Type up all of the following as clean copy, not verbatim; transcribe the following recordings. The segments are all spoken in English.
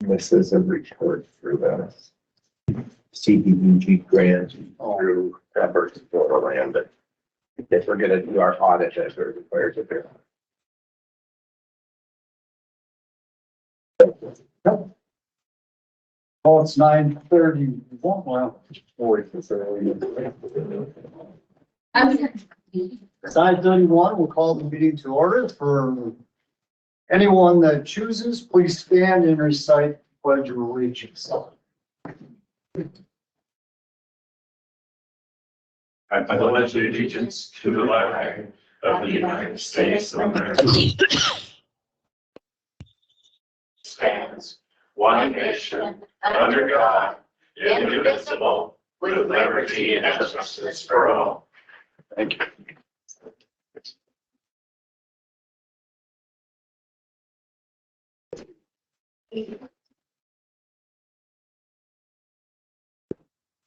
This is a report for the CDBG grant through Roberts Land, but if we're gonna do our audit, as we're required to do. Oh, it's 9:30. Well, it's early. It's 9:31. We'll call the meeting to order. For anyone that chooses, please stand and recite the Pledge of Allegiance. I pledge allegiance to the flag of the United States of America. Stands one nation under God, indivisible, with liberty and justice for all. Thank you.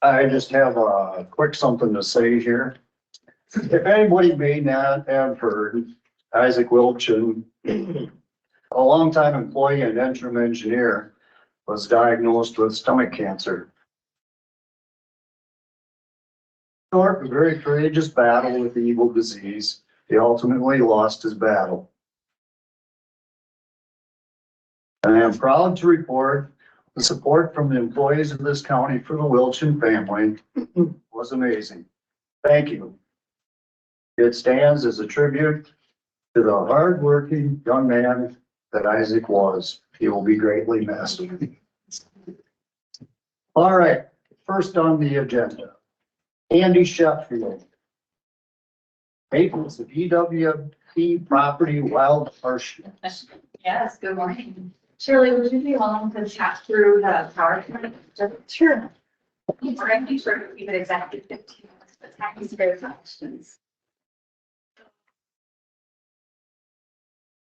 I just have a quick something to say here. If anybody may not have heard, Isaac Wilchin, a longtime employee and interim engineer, was diagnosed with stomach cancer. Short, a very courageous battle with the evil disease. He ultimately lost his battle. And I am proud to report the support from the employees of this county for the Wilchin family was amazing. Thank you. It stands as a tribute to the hardworking young man that Isaac was. He will be greatly missed. All right, first on the agenda, Kandi Sheffield. Maintenance of EWP property wild parsnips. Yes, good morning. Shirley, would you be willing to chat through the PowerPoint? Sure. We're going to be sure to keep it exactly 15 minutes, but time is very questions.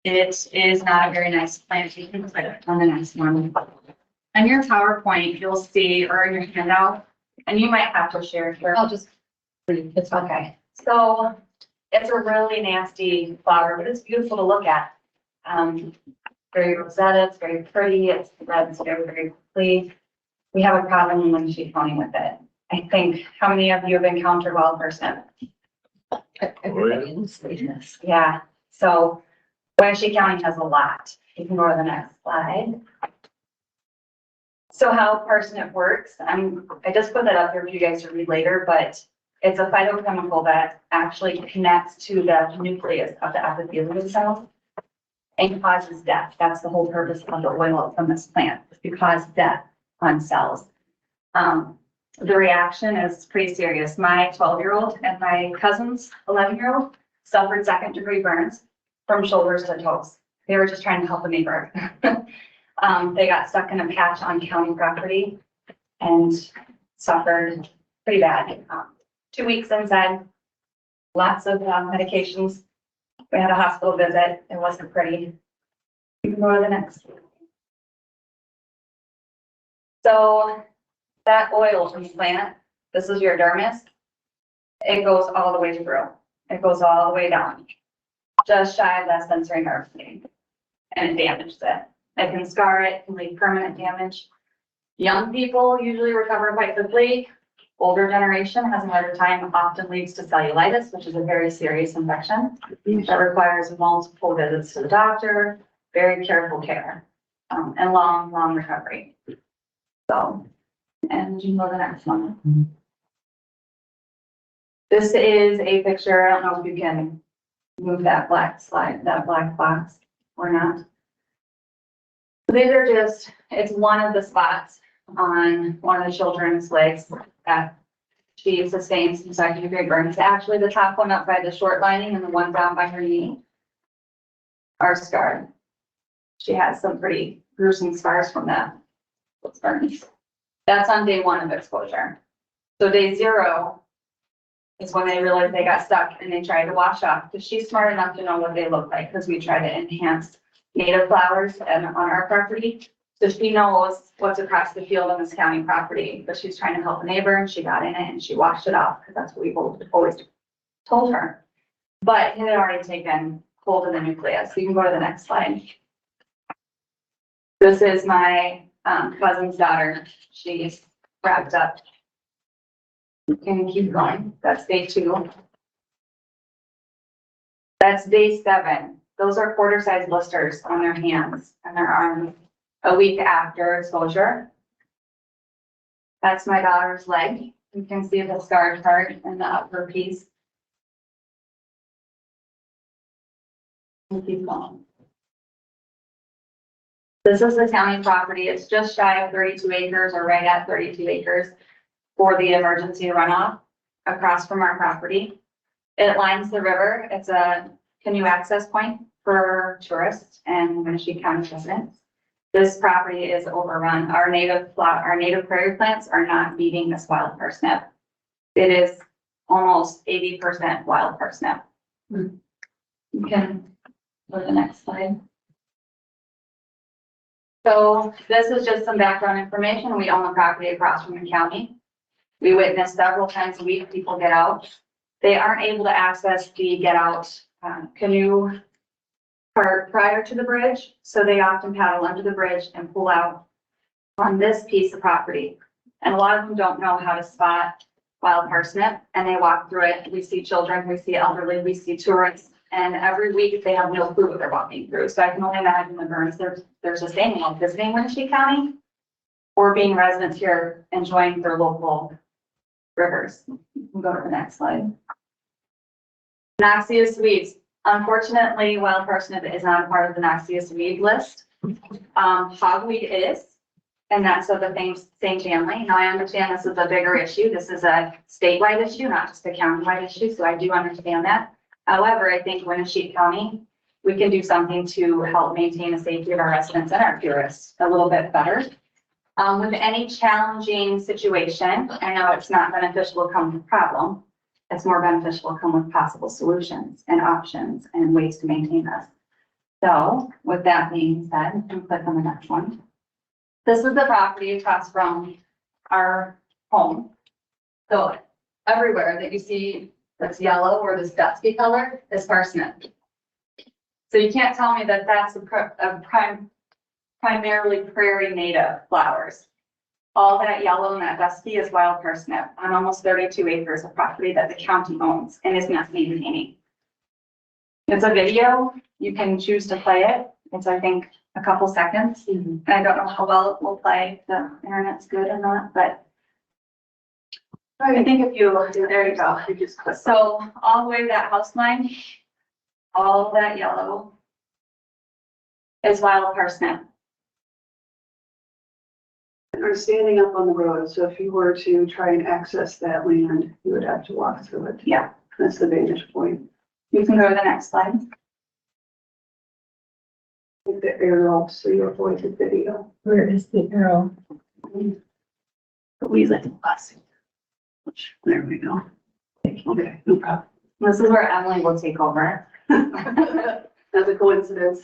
It is not a very nice plantation, but on the next one. On your PowerPoint, you'll see, or in your handout, and you might have to share here. I'll just read. It's okay. So it's a really nasty flower, but it's beautiful to look at. Very rosette, it's very pretty, it's red very, very quickly. We have a problem in Winneshiek County with it. I think, how many of you have encountered wild parsnip? Everybody in the state. Yeah, so Winneshiek County has a lot. You can go to the next slide. So how parsnip works, I just put that up here for you guys to read later, but it's a phytochemical that actually connects to the nucleus of the epithelial cells and causes death. That's the whole purpose of the oil from this plant, is to cause death on cells. The reaction is pretty serious. My 12-year-old and my cousin's 11-year-old suffered second-degree burns from shoulders to toes. They were just trying to help a neighbor. They got stuck in a patch on county property and suffered pretty bad. 2 weeks inside, lots of medications. We had a hospital visit. It wasn't pretty. You can go to the next. So that oil from the plant, this is your dermis. It goes all the way through. It goes all the way down, just shy of that sensory nerve thing, and it damages it. It can scar it, can leave permanent damage. Young people usually recover quite quickly. Older generation has a harder time, often leads to cellulitis, which is a very serious infection that requires multiple visits to the doctor, very careful care, and long recovery. So, and you can go to the next one. This is a picture. I don't know if you can move that black slide, that black box or not. These are just, it's one of the spots on one of the children's legs that she sustained some second-degree burns. Actually, the top one up by the short lining and the one down by her knee are scarred. She has some pretty gruesome scars from that. Those burns. That's on day 1 of exposure. So day 0 is when they realized they got stuck and they tried to wash off, because she's smart enough to know what they look like, because we try to enhance native flowers and on our property. So she knows what's across the field on this county property, but she's trying to help a neighbor and she got in it and she washed it off, because that's what we've always told her. But it had already taken hold of the nucleus. So you can go to the next slide. This is my cousin's daughter. She's wrapped up. Can keep going. That's day 2. That's day 7. Those are quarter-size blisters on their hands and their arms a week after exposure. That's my daughter's leg. You can see the scar part in the upper piece. And keep going. This is the county property. It's just shy of 32 acres or right at 32 acres for the emergency runoff across from our property. It lines the river. It's a canoe access point for tourists and Winneshiek County residents. This property is overrun. Our native prairie plants are not meeting this wild parsnip. It is almost 80% wild parsnip. You can go to the next slide. So this is just some background information. We own the property across from the county. We witness several times a week people get out. They aren't able to access the get out canoe part prior to the bridge, so they often paddle under the bridge and pull out on this piece of property. And a lot of them don't know how to spot wild parsnip, and they walk through it. We see children, we see elderly, we see tourists, and every week they have no clue what they're walking through. So I can only imagine the burns they're sustaining while visiting Winneshiek County or being residents here enjoying their local rivers. You can go to the next slide. Noxious weeds. Unfortunately, wild parsnip is not a part of the noxious weed list. Hogweed is, and that's of the same family. Now I understand this is a bigger issue. This is a statewide issue, not just a countywide issue, so I do understand that. However, I think Winneshiek County, we can do something to help maintain the safety of our residents and our tourists a little bit better. With any challenging situation, I know it's not beneficial to come with a problem. It's more beneficial to come with possible solutions and options and ways to maintain this. So with that being said, and click on the next one. This is the property across from our home. So everywhere that you see that's yellow or this dusky color is parsnip. So you can't tell me that that's primarily prairie native flowers. All that yellow and that dusky is wild parsnip on almost 32 acres of property that the county owns and is not maintaining. It's a video. You can choose to play it. It's, I think, a couple seconds. And I don't know how well it will play. The internet's good or not, but I think if you, there you go. You just click. So all the way to that house line, all that yellow is wild parsnip. Are standing up on the road, so if you were to try and access that land, you would have to walk through it. Yeah. That's the vantage point. You can go to the next slide. With the arrow, so you avoid the video. Where is the arrow? We let the bus. There we go. Okay, no problem. This is where Emily will take over. That's a coincidence.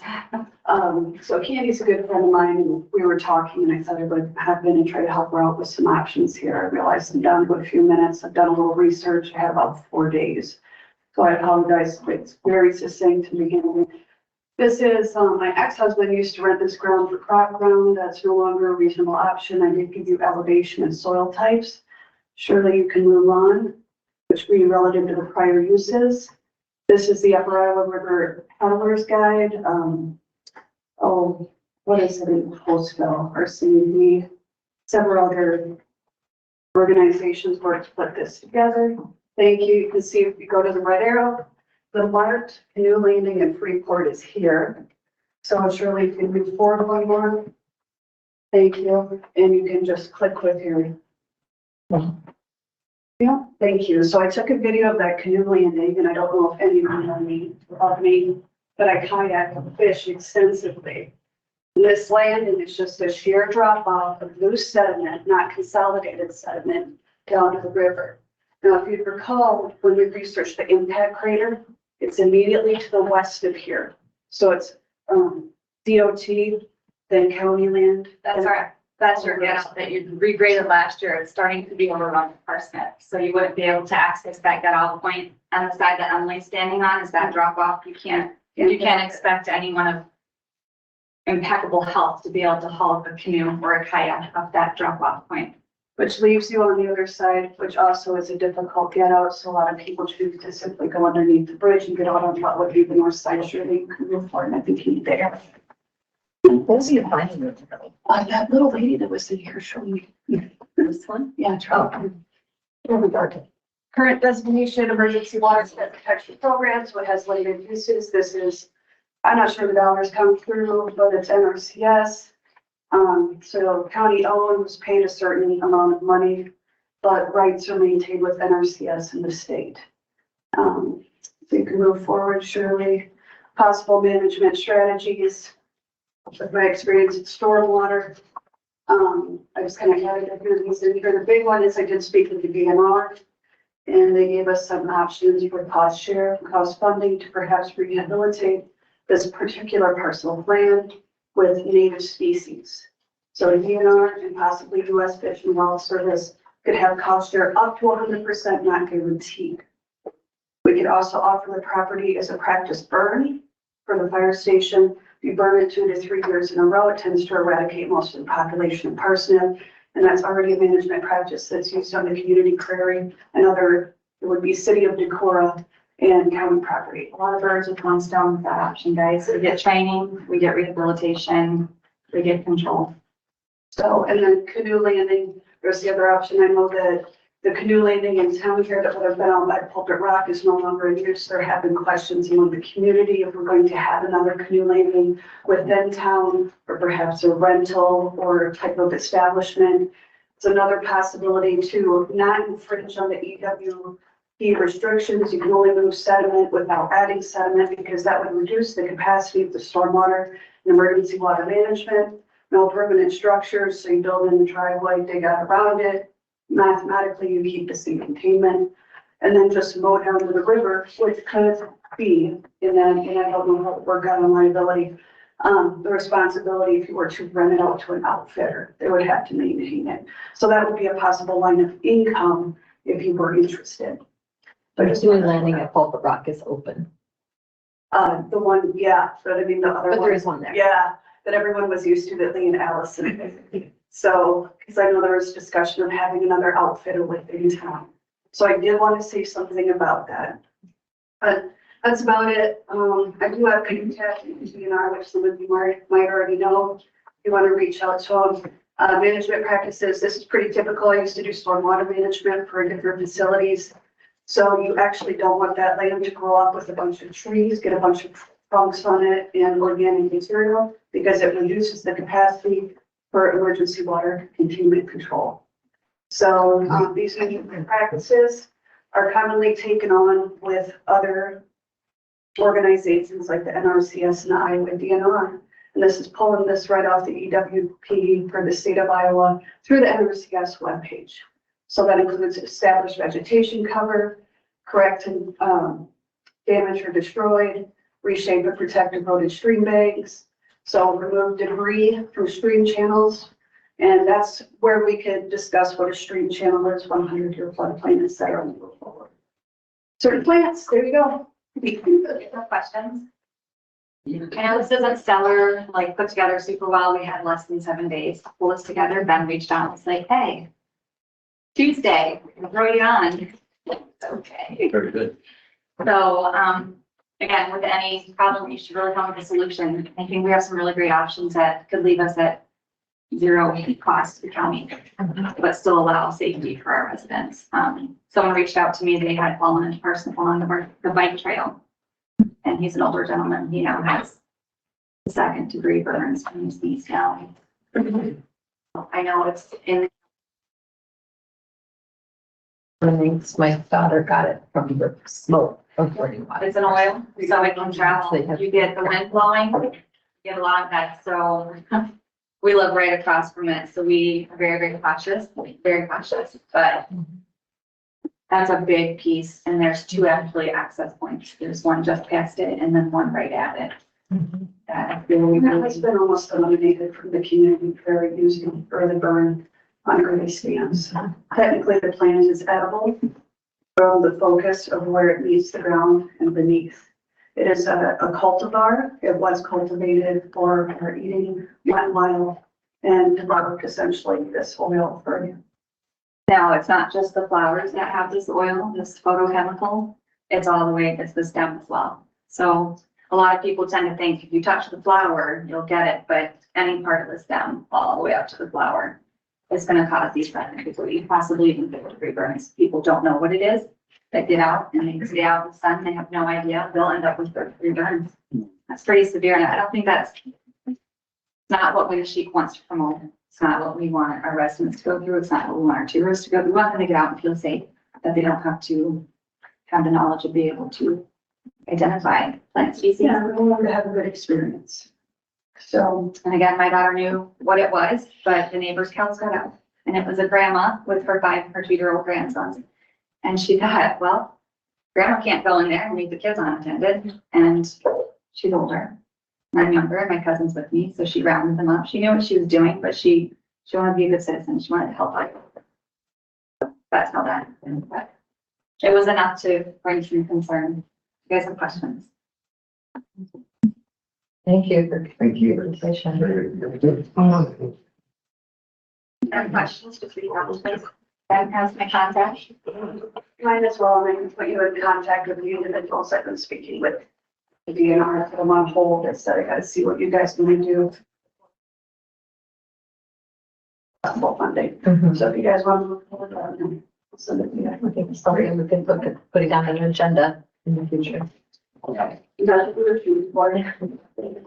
So Candy's a good friend of mine, and we were talking, and I thought I would hop in and try to help her out with some options here. I realized I'm down to a few minutes. I've done a little research. I had about 4 days. So I apologize. It's very succinct to begin with. This is, my ex-husband used to rent this ground for crop ground. That's no longer a reasonable option. I did give you elevation and soil types. Surely you can move on, which would be relative to the prior uses. This is the Upper Iowa River Peddler's Guide. What is it in Postville or CUD? Several other organizations worked to put this together. Thank you. You can see if you go to the red arrow, the marked canoe landing in Freeport is here. So surely you can move forward one more. Thank you. And you can just click with your. Yeah, thank you. So I took a video of that canoe landing, and I don't know if anyone know me, but I kayak and fish extensively. This landing is just a sheer drop off of loose sediment, not consolidated sediment, down to the river. Now, if you recall, when we researched the impact crater, it's immediately to the west of here. So it's DOT, then county land. That's right. That's your get out that you regraded last year. It's starting to be overrun with parsnip. So you wouldn't be able to access that get out point on the side that Emily's standing on is that drop off. You can't expect anyone of impeccable health to be able to haul a canoe or a kayak up that drop off point. Which leaves you on the other side, which also is a difficult get out. So a lot of people choose to simply go underneath the bridge and get out on what would be the north side. Surely you can move forward, and I think he's there. What are you finding? That little lady that was in here showing me. This one? Yeah, Charlie. Oh. Current designation, emergency water protection programs, what has limited uses. This is, I'm not sure the dollars come through, but it's NRCS. So county owned was paid a certain amount of money, but rights are maintained with NRCS in the state. So you can move forward, surely. Possible management strategies. With my experience in stormwater, I just kind of added a few of these in here. The big one is I did speak with the DNR, and they gave us some options for cost share, cost funding to perhaps rehabilitate this particular parcel of land with native species. So the DNR and possibly US Fish and Wildlife Service could have cost share up to 100%, not guaranteed. We could also offer the property as a practice burn for the fire station. If you burn it 2 to 3 years in a row, it tends to eradicate most of the population of Parsnip. And that's already a management practice that's used on the community prairie and other, it would be city of Decorah and county property. A lot of birds with one stone with that option, guys. We get training, we get rehabilitation, we get control. So, and then canoe landing, there's the other option. I know that the canoe landing in town here that would have been on by Pulpit Rock is no longer in use. There have been questions among the community if we're going to have another canoe landing within town, or perhaps a rental or type of establishment. It's another possibility to not infringe on the EWP restrictions. You can only move sediment without adding sediment because that would reduce the capacity of the stormwater and emergency water management. No permanent structures, so you build in the driveway, dig out around it. Mathematically, you keep the same containment, and then just mow down to the river, which could be, and I don't know how it work out on liability. The responsibility if you were to rent it out to an outfitter, they would have to maintain it. So that would be a possible line of income if you were interested. But doing landing at Pulpit Rock is open, The one, yeah, but I mean, the other but one. there is one there. Yeah, that everyone was used to, that Lee and Allison. So, because I know there was discussion of having another outfitter within town. So I did want to say something about that. But that's about it. I do have contact with DNR, which some of you might already know. If you want to reach out to them. Management practices, this is pretty typical. I used to do stormwater management for different facilities. So you actually don't want that land to grow up with a bunch of trees, get a bunch of trunks on it and organic material, because it reduces the capacity for emergency water containment control. So these management practices are commonly taken on with other organizations like the NRCS and the Iowa DNR. And this is pulling this right off the EWP for the state of Iowa through the NRCS webpage. So that includes established vegetation cover, correct damage or destroyed, reshape and protect eroded stream banks. So remove debris from stream channels. And that's where we could discuss what a stream channel is, 100-year floodplain, et cetera, and move forward. Certain plants, there you go. Questions? I know this isn't stellar, like put together super well. We had less than 7 days to pull this together. Ben reached out and was like, hey, Tuesday, we'll throw you on. Okay. Very good. So, again, with any problem, you should really come with a solution. I think we have some really great options that could leave us at zero cost to the county, but still allow safety for our residents. Someone reached out to me, they had fallen into Parsnip on the bike trail. And he's an older gentleman, he now has second degree burns from his knees down. I know it's in. I think my daughter got it from the smoke of burning water. It's an oil, so it can travel. You get the wind blowing, you get a lot of that. So we live right across from it. So we are very, very cautious, but that's a big piece. And there's two actually access points. There's one just past it and then one right at it. That has been almost eliminated from the community for using early burn on early stands. Technically, the plant is edible from the focus of where it meets the ground and beneath. It is a cultivar. It was cultivated for eating wet wild and developed essentially this oil for you. Now, it's not just the flowers that have this oil, this photochemical, it's all the way, it's the stem as well. So a lot of people tend to think if you touch the flower, you'll get it, but any part of the stem, all the way up to the flower, is gonna cause these second-degree, possibly even third-degree burns. People don't know what it is. They get out and they stay out in the sun, they have no idea, they'll end up with third-degree burns. That's pretty severe, and I don't think that's not what Winneshiek wants to promote. It's not what we want our residents to go through. It's not what we want our tourists to go through. We want them to get out and feel safe, that they don't have to have the knowledge to be able to identify plant species. Yeah, we want them to have a good experience. So, And again, my daughter knew what it was, but the neighbor's cows got out. And it was a grandma with her 2-year-old grandsons. And she thought, well, grandma can't go in there and leave the kids unattended. And she's older. And I'm younger, and my cousin's with me, so she rounded them up. She knew what she was doing, but she wanted to be a good citizen. She wanted to help out. That's how that happened. But it was enough to bring some concern. You guys have questions? Thank you for. Thank you. Presentation. Any questions, just reach out to me. Ben has my contact. might as well, and I can put you in contact with the individuals I've been speaking with. The DNR, put them on hold, instead I gotta see what you guys can do. Possible funding. Mhm. So if you guys want to move forward, I'll send it to you. I think it's something we can put it on an agenda in the future. Okay. You guys will refuse for it.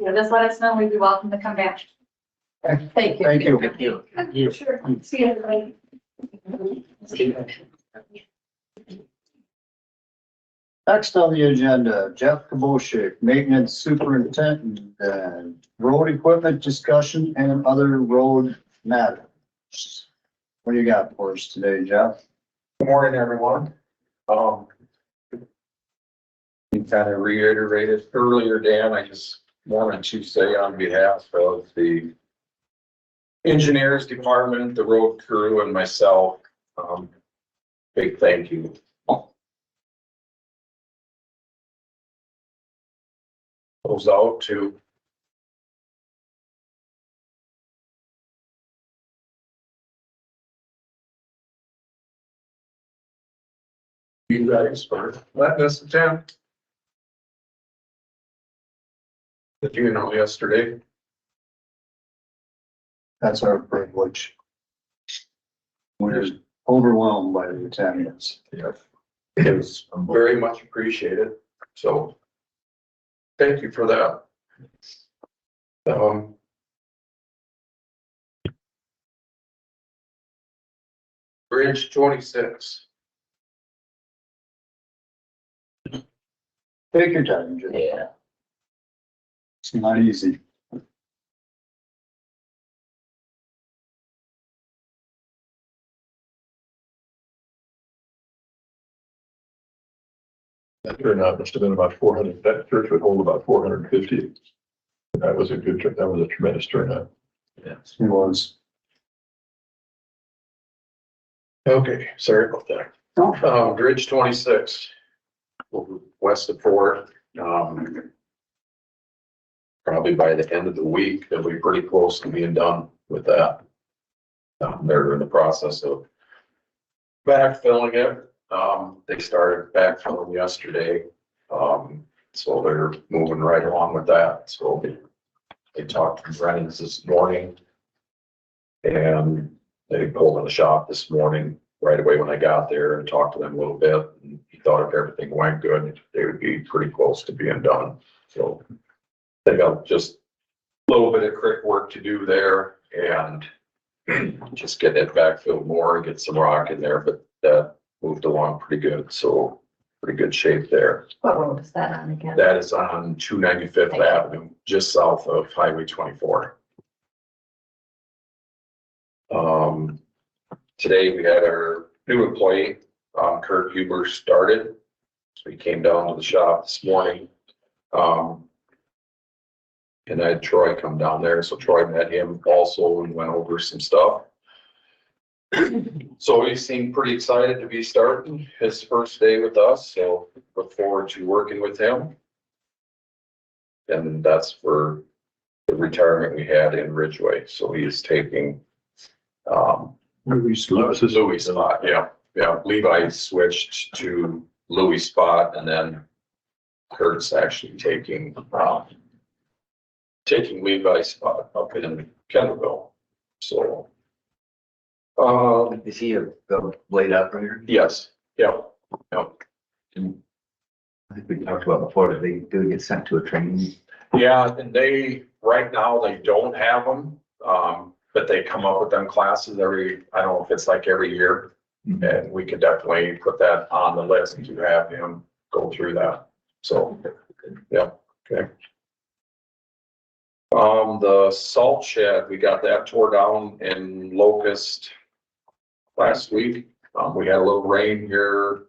Just let us know. We'd be welcome to come back. Thank you. Thank you. Thank you. Sure. See you, everybody. Next on the agenda, Jeff Kuboushek, Maintenance Superintendent, road equipment discussion and other road matters. What do you got for us today, Jeff? Good morning, everyone. You kind of reiterated earlier, Dan, I just wanted to say on behalf of the engineers department, the road crew and myself, big thank you. Goes out to you guys for letting us attempt. Did you know yesterday? That's our privilege. We're overwhelmed by the attendance. Yes. It was very much appreciated, so thank you for that. Bridge 26. Take your time, Jeff. Yeah. It's not easy. That turnout must have been about 400, that church would hold about 450. That was a good, that was a tremendous turnout. Yes. It was. Okay, sorry about that. Bridge 26, west of Fort. Probably by the end of the week, they'll be pretty close to being done with that. They're in the process of backfilling it. They started backfilling yesterday. So they're moving right along with that. So they talked to Brennan's this morning. And they pulled in the shop this morning, right away when I got there, and talked to them a little bit. And he thought if everything went good, they would be pretty close to being done. So they got just a little bit of creek work to do there and just get it backfilled more and get some rock in there, but that moved along pretty good. So pretty good shape there. What road is that on again? That is on 295th Avenue, just south of Highway 24. Today we had our new employee, Kurt Huber, started. So he came down to the shop this morning. And I had Troy come down there. So Troy met him also and went over some stuff. So he seemed pretty excited to be starting his first day with us. So look forward to working with him. and that's for the retirement we had in Ridgeway, so he's taking, Louis' spot, yeah, Levi switched to Louis' spot, and then Kurt's actually taking Levi's spot up in Kendallville, so. Is he a blade operator? Yes, yeah. I think we talked about before, that they do get sent to a training. Yeah, and they, right now, they don't have them, but they come up with them classes every, I don't know if it's like every year. And we could definitely put that on the list to have him go through that, so, yeah, okay. The salt shed, we got that tore down in Locust last week. We had a little rain here.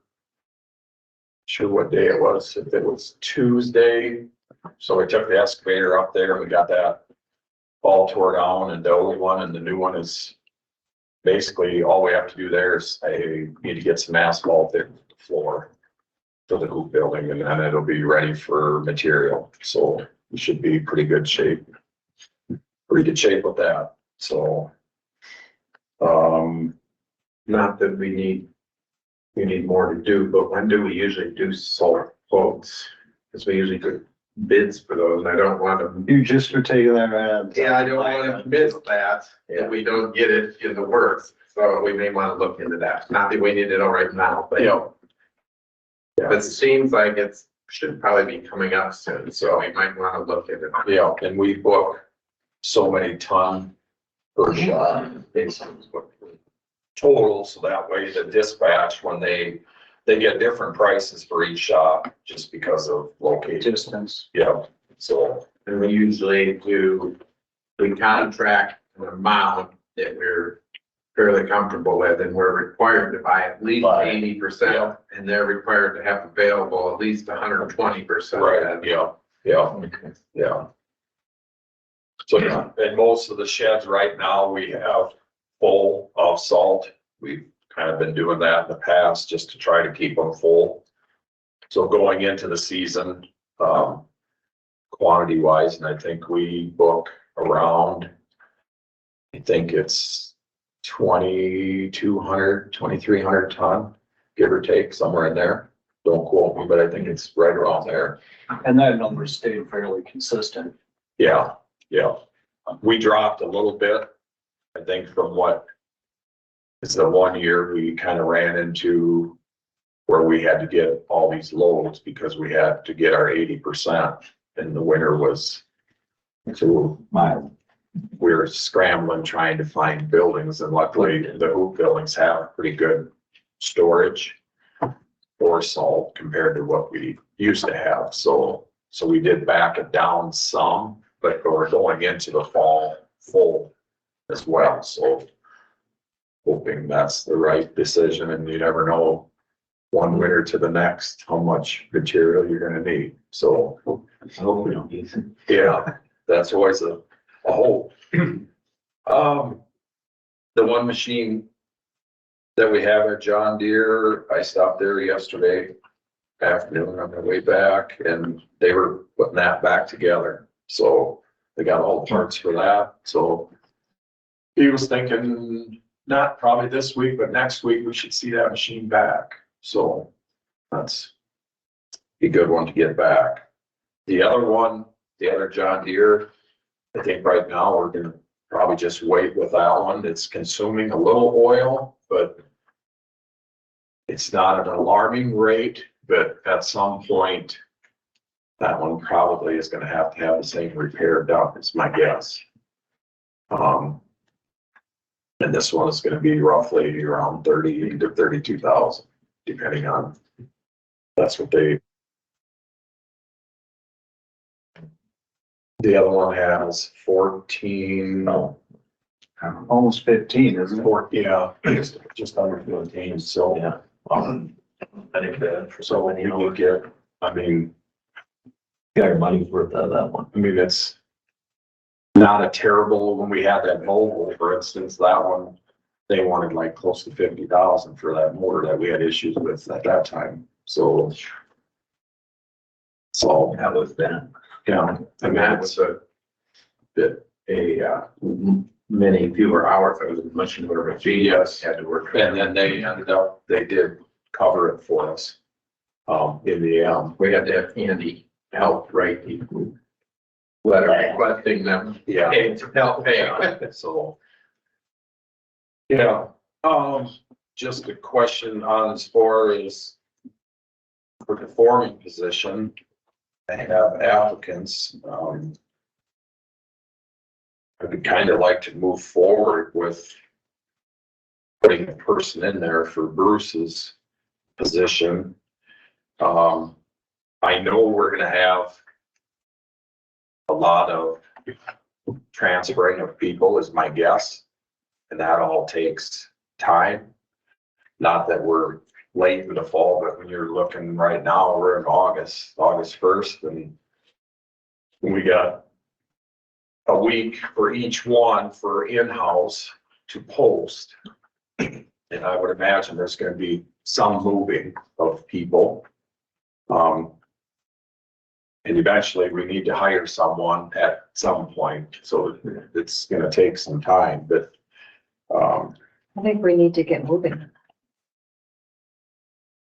Sure what day it was, if it was Tuesday. So we took the excavator up there and we got that all tore down, and the old one and the new one is basically all we have to do there is I need to get some asphalt there for the floor for the hoop building, and then it'll be ready for material. So we should be pretty good shape. Pretty good shape with that. So, Not that we need more to do, but when do we usually do salt quotes? Because we usually do bids for those, and I don't want to. You just are taking that right out. Yeah, I don't want to miss that if we don't get it in the works, so we may want to look into that. Not that we need it all right now, but. But it seems like it's, should probably be coming up soon, so we might want to look at it. yeah, and we book so many ton per shot total, so that way the dispatch, when they get different prices for each shop, just because of location. Distance. Yeah, so, And we usually we contract an amount that we're fairly comfortable with, and we're required to buy at least 80%, and they're required to have available at least 120%. right, yeah. So, yeah, and most of the sheds right now, we have full of salt. We've kind of been doing that in the past just to try to keep them full. So going into the season, quantity wise, and I think we book around, I think it's 2,200, 2,300 ton, give or take, somewhere in there. Don't quote me, but I think it's right around there. And that number stayed fairly consistent. Yeah. We dropped a little bit, I think, from what is the 1 year we kind of ran into where we had to get all these loads because we had to get our 80%, and the winter was too mild. We were scrambling trying to find buildings, and luckily the hoop buildings have pretty good storage for salt compared to what we used to have. So we did back it down some, but we're going into the fall full as well. So hoping that's the right decision, and you never know one winter to the next, how much material you're gonna need. So I hope we don't need it. yeah, that's always a hope. The one machine that we have at John Deere, I stopped there yesterday afternoon on my way back, and they were putting that back together. So they got all the parts for that. So he was thinking, not probably this week, but next week we should see that machine back. So that's a good one to get back. The other one, the other John Deere, I think right now we're gonna probably just wait with that one. It's consuming a little oil, but it's not an alarming rate, but at some point, that one probably is gonna have the same repair done, is my guess. And this one is gonna be roughly around 30 to 32,000, depending on, that's what they. The other one has 14, Almost 15, isn't it? yeah, just under 15, so. Yeah. I think that for So when you look at, I mean, got your money's worth out of that one. I mean, it's not a terrible, when we had that mobile, for instance, that one, they wanted like close to 50,000 for that motor that we had issues with at that time, so. So That was then. Yeah, And that was many fewer hours. It was much more of a fee. Yes. Had to work. and then they did cover it for us. In the, We had to have Andy help write the letter requesting them yeah. to help pay. So. Yeah, just a question on as far as for the forming position, I have applicants, I would kind of like to move forward with putting a person in there for Bruce's position. I know we're gonna have a lot of transferring of people is my guess. And that all takes time. Not that we're late in the fall, but when you're looking right now, we're in August 1st, and we got a week for each one for in-house to post. And I would imagine there's gonna be some moving of people. And eventually we need to hire someone at some point, so it's gonna take some time, but I think we need to get moving.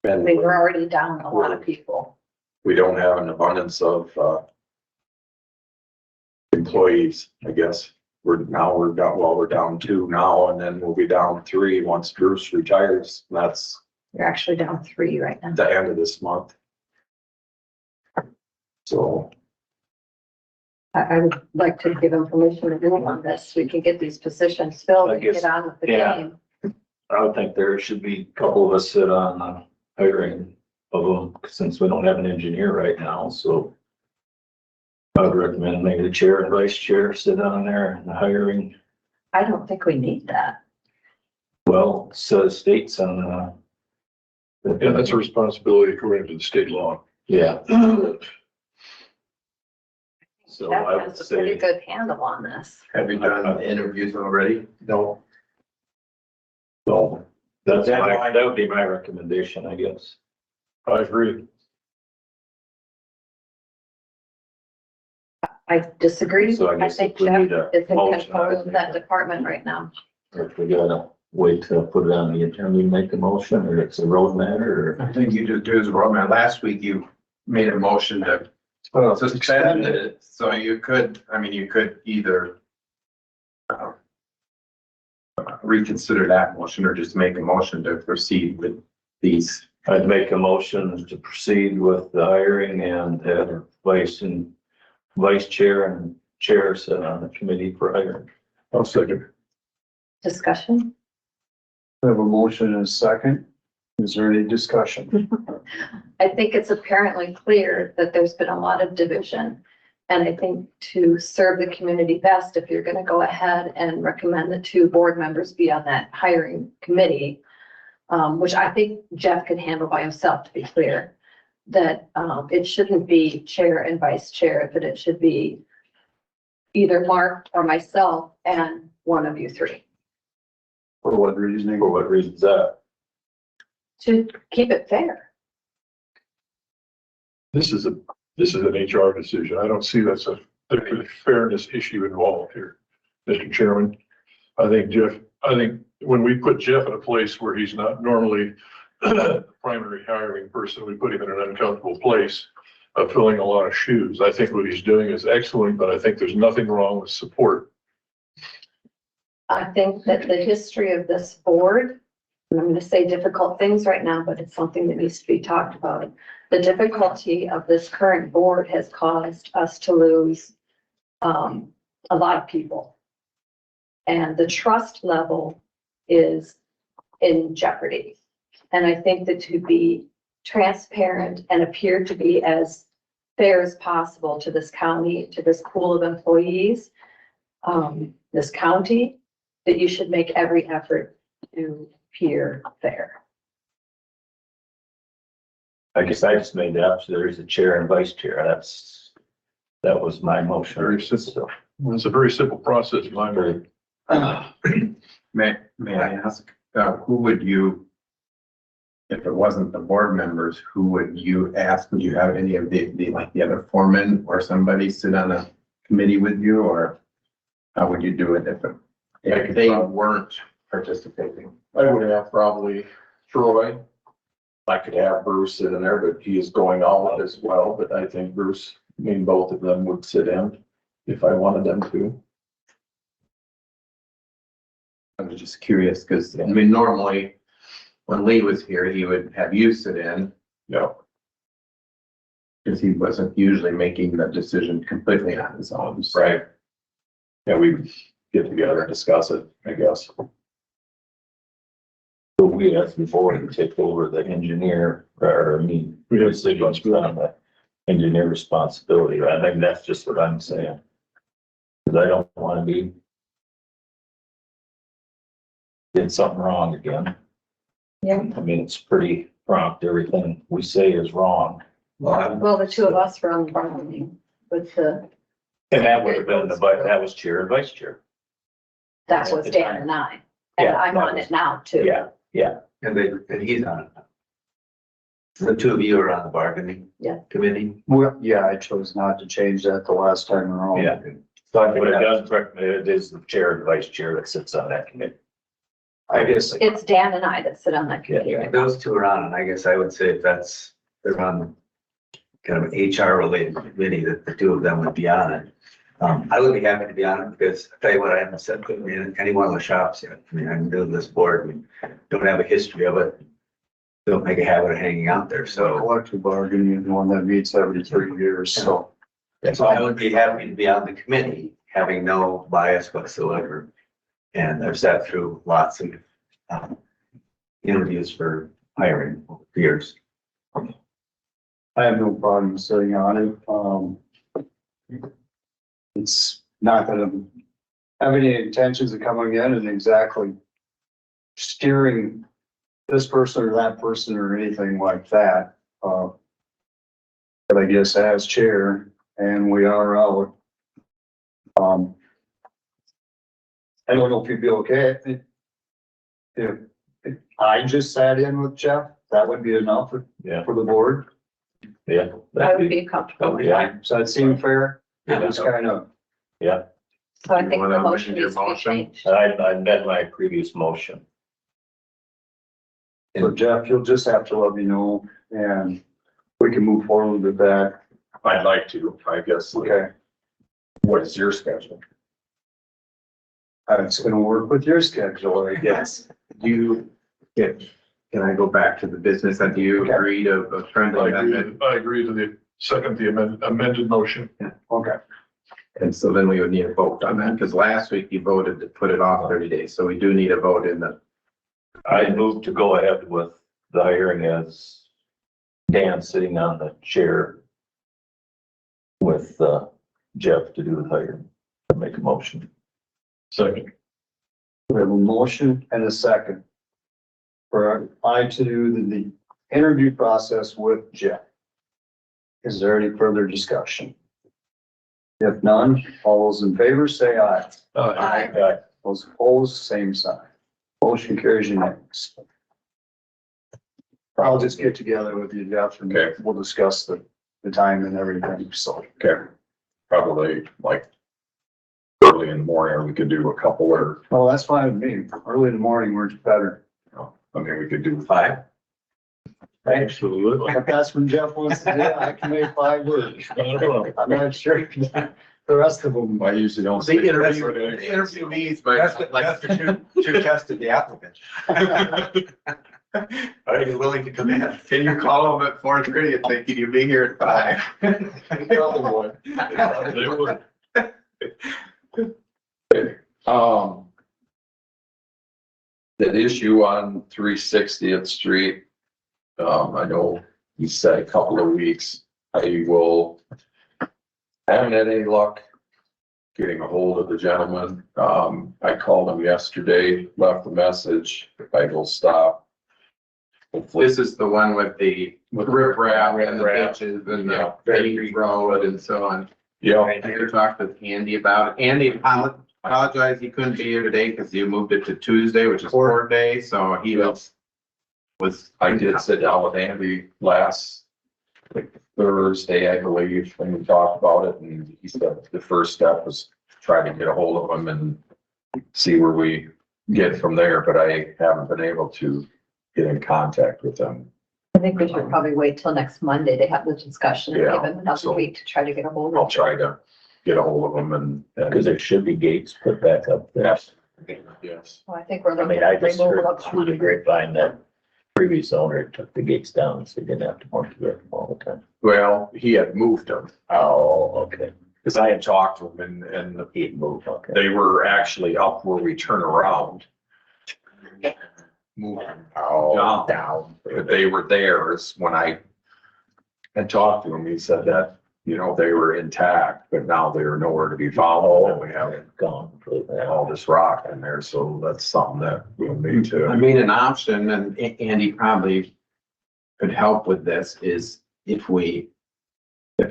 I and mean, we're already down a lot of people. we don't have an abundance of employees, I guess. We're down 2 now, and then we'll be down 3 once Bruce retires. And that's You're actually down 3 right now. the end of this month. So, I would like to give them permission to move on this. We can get these positions filled I and guess- get on with the yeah. game. I would think there should be a couple of us sit on the hiring of them, since we don't have an engineer right now, so. I would recommend maybe the chair and vice chair sit on there and the hiring, I don't think we need that. well, so states on, Yeah, that's a responsibility according to the state law. yeah. So I Jeff would has a pretty say, good handle on this. Have you done interviews already? no, well, that Deadline. would be my recommendation, I guess. I agree. I disagree. So I I guess think if we Jeff need a is in motion, control I of think that department right now. if we gotta wait to put it on the agenda, we make the motion, or it's a road matter, or. I think you just do as well, man. Last week you made a motion to suspend it, so you could, you could either reconsider that motion or just make a motion to proceed with these. I'd make a motion to proceed with the hiring and have vice chair and chair sit on the committee for hiring. I'll second. Discussion? We have a motion and a second. Is there any discussion? I think it's apparently clear that there's been a lot of division. And I think to serve the community best, if you're gonna go ahead and recommend the 2 board members be on that hiring committee, which I think Jeff can handle by himself, to be clear, that it shouldn't be chair and vice chair, but it should be either Mark or myself and one of you 3. For what reasoning? For what reason's that? To keep it fair. This is an HR decision. I don't see there's a fairness issue involved here, Mr. Chairman. I think when we put Jeff in a place where he's not normally the primary hiring person, we put him in an uncomfortable place of filling a lot of shoes. I think what he's doing is excellent, but I think there's nothing wrong with support. I think that the history of this board, and I'm going to say difficult things right now, but it's something that needs to be talked about. The difficulty of this current board has caused us to lose a lot of people. And the trust level is in jeopardy. And I think that to be transparent and appear to be as fair as possible to this county, to this pool of employees, this county, that you should make every effort to appear fair. I guess I just made that, so there is a chair and vice chair, that was my motion. Very simple. It's a very simple process, in my mind. May I ask, who would you if it wasn't the board members, who would you ask? Would you have any of the other foremen or somebody sit on a committee with you, or how would you do it if they weren't participating? I would have probably Troy. I could have Bruce sit in there, but he is going out as well, but I think Bruce, both of them would sit in if I wanted them to. I was just curious, because I mean, normally when Lee was here, he would have you sit in. Yeah. Because he wasn't usually making the decision completely on his own. So. Right. Yeah, we would get together and discuss it, I guess. So we asked the board to take over the engineer, or We have decisions on the engineer responsibility. I think that's just what I'm saying. Cause I don't wanna be did something wrong again. Yeah. I mean, it's pretty prompt. Everything we say is wrong. Well, the two of us were on the bargaining with the, And that would have been that was chair and vice chair. that was Dan and I. And Yeah, I'm that on was- it now too. Yeah. And he's on it. The two of you are on the bargaining. Yeah. Committee. Well, yeah, I chose not to change that the last time around. Yeah. So I But think it that's, does recommend, it is the chair and vice chair that sits on that committee. I guess, It's Dan and I that sit on that committee right now. those two are on, and I guess I would say if they're on kind of an HR related committee, that the two of them would be on it. I would be happy to be on it because I tell you what, I haven't said to me in any one of the shops yet. I mean, I'm new to this board, we don't have a history of it. Don't make a habit of hanging out there, So so. collective bargaining is one that meets every 3 years, so. So I would be happy to be on the committee, having no bias whatsoever. And I've sat through lots of interviews for hiring over the years. I have no problem sitting on it. It's not that I have any intentions of coming in and exactly steering this person or that person or anything like that. But I guess as chair, and we are out. I don't know if you'd be okay. If I just sat in with Jeff, that would be enough for Yeah. the board. Yeah. I would be comfortable with that. Does that seem fair? Yeah. It's kind of, So I You think wanna the motion amend your needs to be motion? changed. I met my previous motion. so Jeff, you'll just have to let me know and we can move forward with that. I'd like to, I guess. Okay. What is your schedule? It's gonna work with your schedule, I guess. Can I go back to the business? And do you Okay. agree to a friendly amendment? I agree to the amended motion. Okay. And so then we would need a vote on that, because last week you voted to put it off 30 days, so we do need a vote in the. I moved to go ahead with the hiring as Dan sitting on the chair with Jeff to do the hiring. I make a motion. Second. We have a motion and a second for I to do the interview process with Jeff. Is there any further discussion? If none, all those in favor say aye. Aye. Those opposed, same sign. Motion carries unanimous. I'll just get together with you, Jeff, and Okay. we'll discuss the time and everything, so. Okay, probably like early in the morning, or we could do a couple or, Well, that's fine with me. Early in the morning works better. I mean, we could do 5. Absolutely. If that's when Jeff wants to do it, I can make 5 work. I'm not sure. The rest of them, I usually don't. The interview needs, but like. Should tested the applicant. Are you willing to come in? Can you call them at 4:30 and say, can you be here at 5? They would. The issue on 360th Street, I know you said a couple of weeks, I will, haven't had any luck getting a hold of the gentleman. I called him yesterday, left a message, I will stop. Hopefully, This is the one with the riprap and the ditches and Yeah. the paved road and so on. yeah, I talked with Andy about it. Andy apologized he couldn't be here today because you moved it to Tuesday, which is court day, so he was I did sit down with Andy last like Thursday, I believe, and we talked about it, and he said the first step was try to get a hold of him and see where we get from there, but I haven't been able to get in contact with them. I think we should probably wait till next Monday to have the discussion and give Yeah, him another so- week to try to get a hold I'll of. try to get a hold of them and. Because there should be gates put back up there. Yes. Well, I think we're I looking mean, I at just removal heard of. through the grapevine that previous owner took the gates down, so he didn't have to monkey with them all the time. Well, he had moved them, Oh, okay. because I had talked to him and He had moved, okay. they were actually up where we turn around. Moving down, but they were theirs when I had talked to him. He said that, you know, they were intact, but now they're nowhere to be found. And we have Gone completely. all this rock in there, so that's something that we'll need I to. mean, an option, and Andy probably could help with this, is if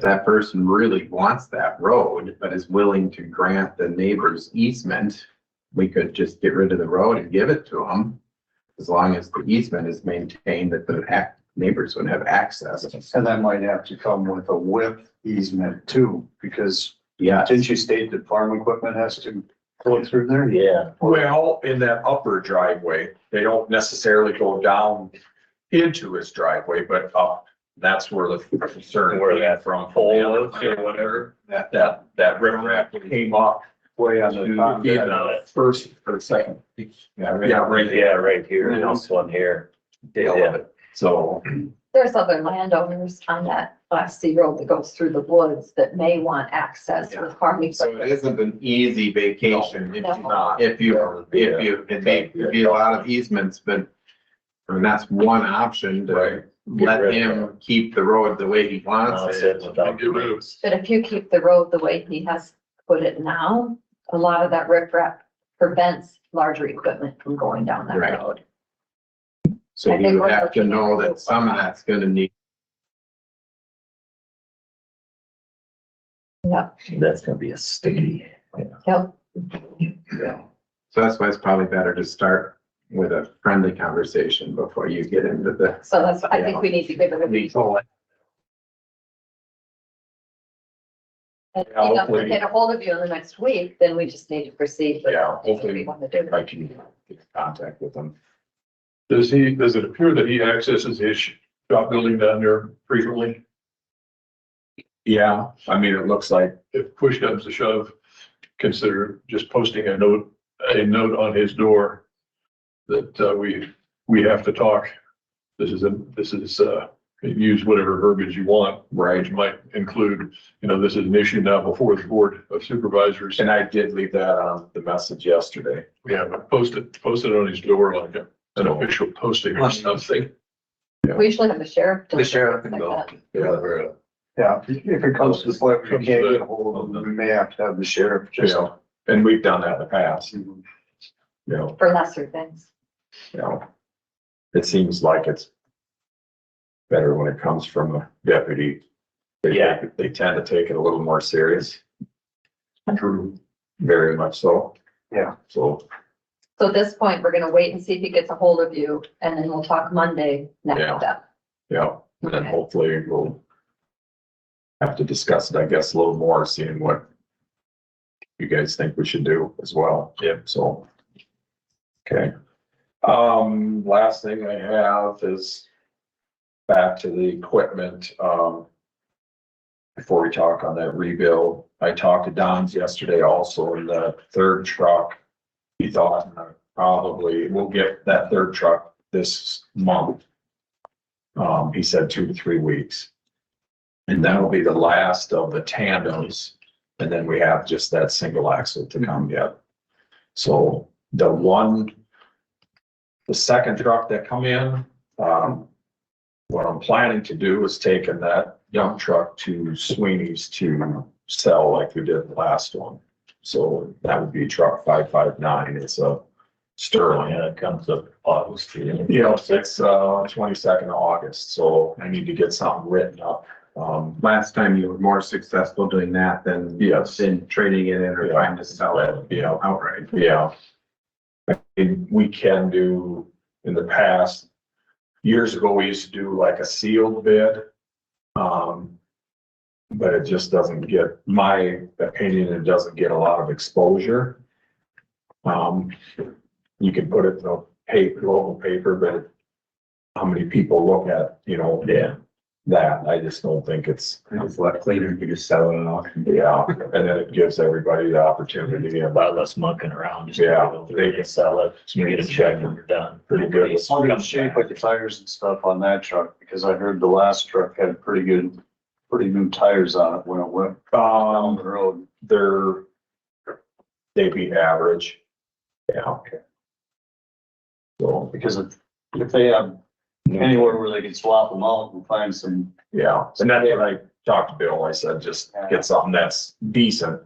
that person really wants that road, but is willing to grant the neighbor's easement, we could just get rid of the road and give it to them. As long as the easement is maintained, that the neighbors would have access. And that might have to come with a width easement too, because Yeah, didn't you state that farm equipment has to go through there? Yeah. Well, in that upper driveway, they don't necessarily go down into his driveway, but up. That's where the concern Where came that from. hole is or whatever. That riprap came up Way on the top. to the first or second. Yeah, right Yeah, right here, and this one here. tail of it. So, There's other landowners on that Class C road that goes through the woods that may want access with farming. so it isn't an easy vacation if No. you, it'd be a lot of easements, but I mean, that's one option to right, let him keep the road the way he wants it. But if you keep the road the way he has put it now, a lot of that riprap prevents larger equipment from going down that Right. road. So I think you we're have to looking know at- that some of that's gonna need. Yep, That's gonna be a sticky. yep. So that's why it's probably better to start with a friendly conversation before you get into the. So that's, I think we need to give it a week. And, you know, if we get a hold of you in the next week, then we just need to proceed. with Yeah, what we hopefully want to do. I can get in contact with them. Does it appear that he accesses his shop building down there frequently? Yeah, I mean, it looks like, If push comes to shove, consider just posting a note on his door that, we have to talk. Use whatever verbiage you want, which might include, this is an issue now before the Board of Supervisors. and I did leave that on the message yesterday. Yeah, but post it on his door like an official posting or something. We usually have the sheriff. The sheriff can like go. that. Yeah, Yeah, if it comes to the point where you can't get a hold of them, we may have to have the sheriff just. and we've done that in the past, For lesser things. it seems like it's better when it comes from a deputy. Yeah. They tend to take it a little more serious. True. Very much so. Yeah. So, So at this point, we're gonna wait and see if he gets a hold of you, and then we'll talk Monday next Yeah. step. yeah, and then Okay. hopefully we'll have to discuss it, I guess, a little more, seeing what you guys think we should do as well. Yep. So, okay. Last thing I have is back to the equipment. Before we talk on that rebuild, I talked to Don's yesterday also in the third truck. He thought probably we'll get that third truck this month. He said 2 to 3 weeks. And that'll be the last of the tandems. And then we have just that single axle to come yet. So the second truck that come in, what I'm planning to do is taking that dump truck to Sweeney's to sell like we did the last one. So that would be truck 559. It's a Sterling. Yeah, it comes up August. It's 22nd of August, so I need to get something written up. Last time you were more successful doing that than. Yes. Than trading it in or Yeah. trying to sell it, Yeah. outright. Yeah. I mean, we can do, in the past, years ago, we used to do like a sealed bid. But it just doesn't get, my opinion, it doesn't get a lot of exposure. You can put it in a paper, local paper, but how many people look at, that, I just don't think it's. It's a lot cleaner if you just sell it on auction. Yeah, and then it gives everybody the opportunity A of, lot less mucking around. Just they can sell it, you get a check and you're done. pretty good. I'll get shape with the tires and stuff on that truck, because I heard the last truck had pretty new tires on it when it went down the road. They'd be average. Yeah. Okay. So, Because if they have anywhere where they can swap them out and find some, yeah, and then when I talked to Bill, I said, just get something that's decent.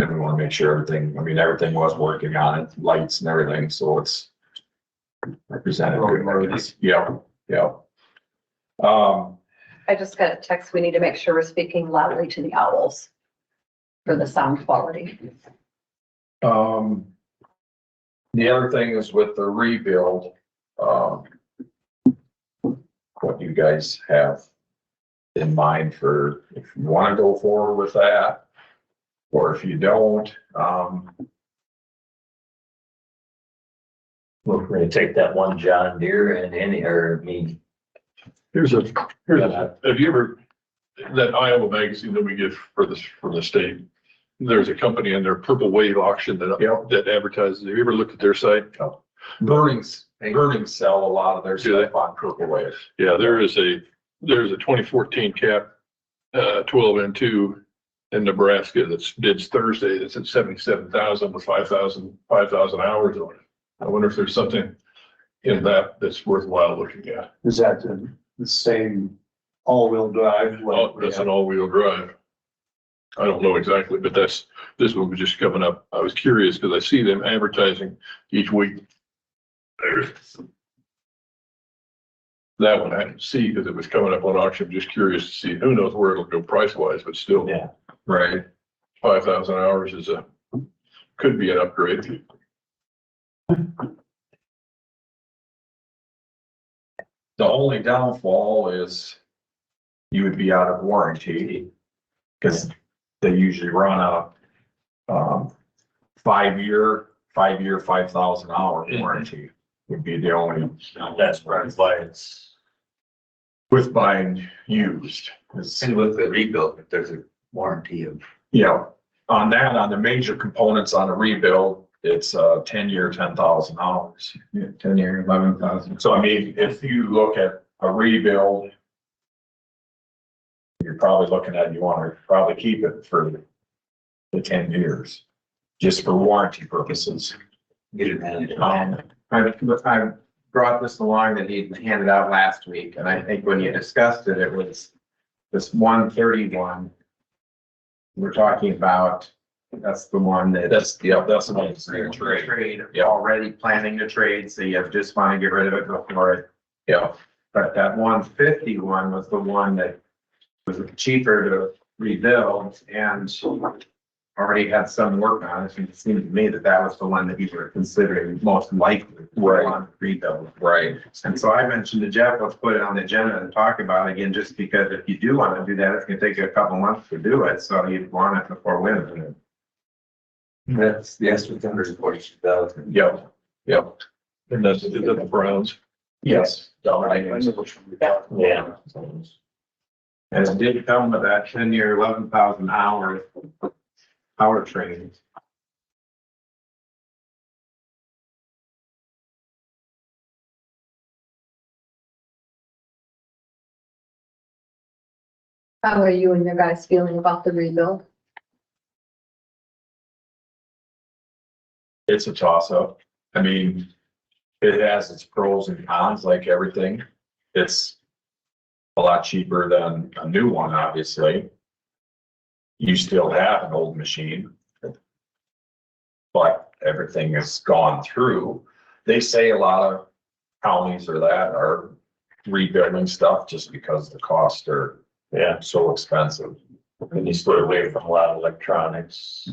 And we wanna make sure everything was working on it, lights and everything, so it's represented. Yeah, yeah. I just got a text, we need to make sure we're speaking loudly to the owls for the sound quality. The other thing is with the rebuild, what you guys have in mind for, if you wanna go forward with that, or if you don't, We're gonna take that one John Deere and Have you ever, that Iowa magazine that we get for the state, there's a company in their Purple Wave auction that advertises. Have you ever looked at their site? Burnings sell a lot of their Do they? stuff on Purple Wave. Yeah, there's a 2014 cap, 12N2 in Nebraska that's bids Thursday. That's at 77,000 with 5,000 hours on it. I wonder if there's something in that's worthwhile looking at. is that the same all-wheel drive? Oh, that's an all-wheel drive. I don't know exactly, but this one was just coming up. I was curious because I see them advertising each week. That one I didn't see because it was coming up on auction. Just curious to see. Who knows where it'll go price wise, but still. Yeah. Right. 5,000 hours could be an upgrade. The only downfall is you would be out of warranty. Cause they usually run a, 5-year, 5,000 hour warranty would be the only, that's right by it's. with buying used. It's- And with the rebuild, if there's a warranty of. On the major components on a rebuild, it's a 10-year, 10,000 hours. 10-year, 11,000. So I mean, if you look at a rebuild, you're probably looking at, you want to probably keep it for the 10 years, just for warranty purposes. Get it managed. I brought this along that he handed out last week, and I think when you discussed it, it was this 131. We're talking about, that's the one that. That's the one that's Trade, Yeah. already planning to trade, so you just want to get rid of it before it. Yeah, But that 151 was the one that was cheaper to rebuild and already had some work on it. And it seemed to me that that was the one that you were considering most likely to want to rebuild. right. And so I mentioned to Jeff, let's put it on the agenda and talk about it again, just because if you do want to do that, it's gonna take you a couple months to do it. So you'd want it before winter. That's, yes, it's 142,000. Yep, yep, And is that the Browns? yes. Yeah. And it did come with that 10-year, 11,000 hours powertrain. How are you and your guys feeling about the rebuild? It's a toss up. I mean, it has its pros and cons like everything. It's a lot cheaper than a new one, obviously. You still have an old machine. But everything has gone through. They say a lot of counties or that are rebuilding stuff just because the costs are so expensive. And you stay away from a lot of electronics.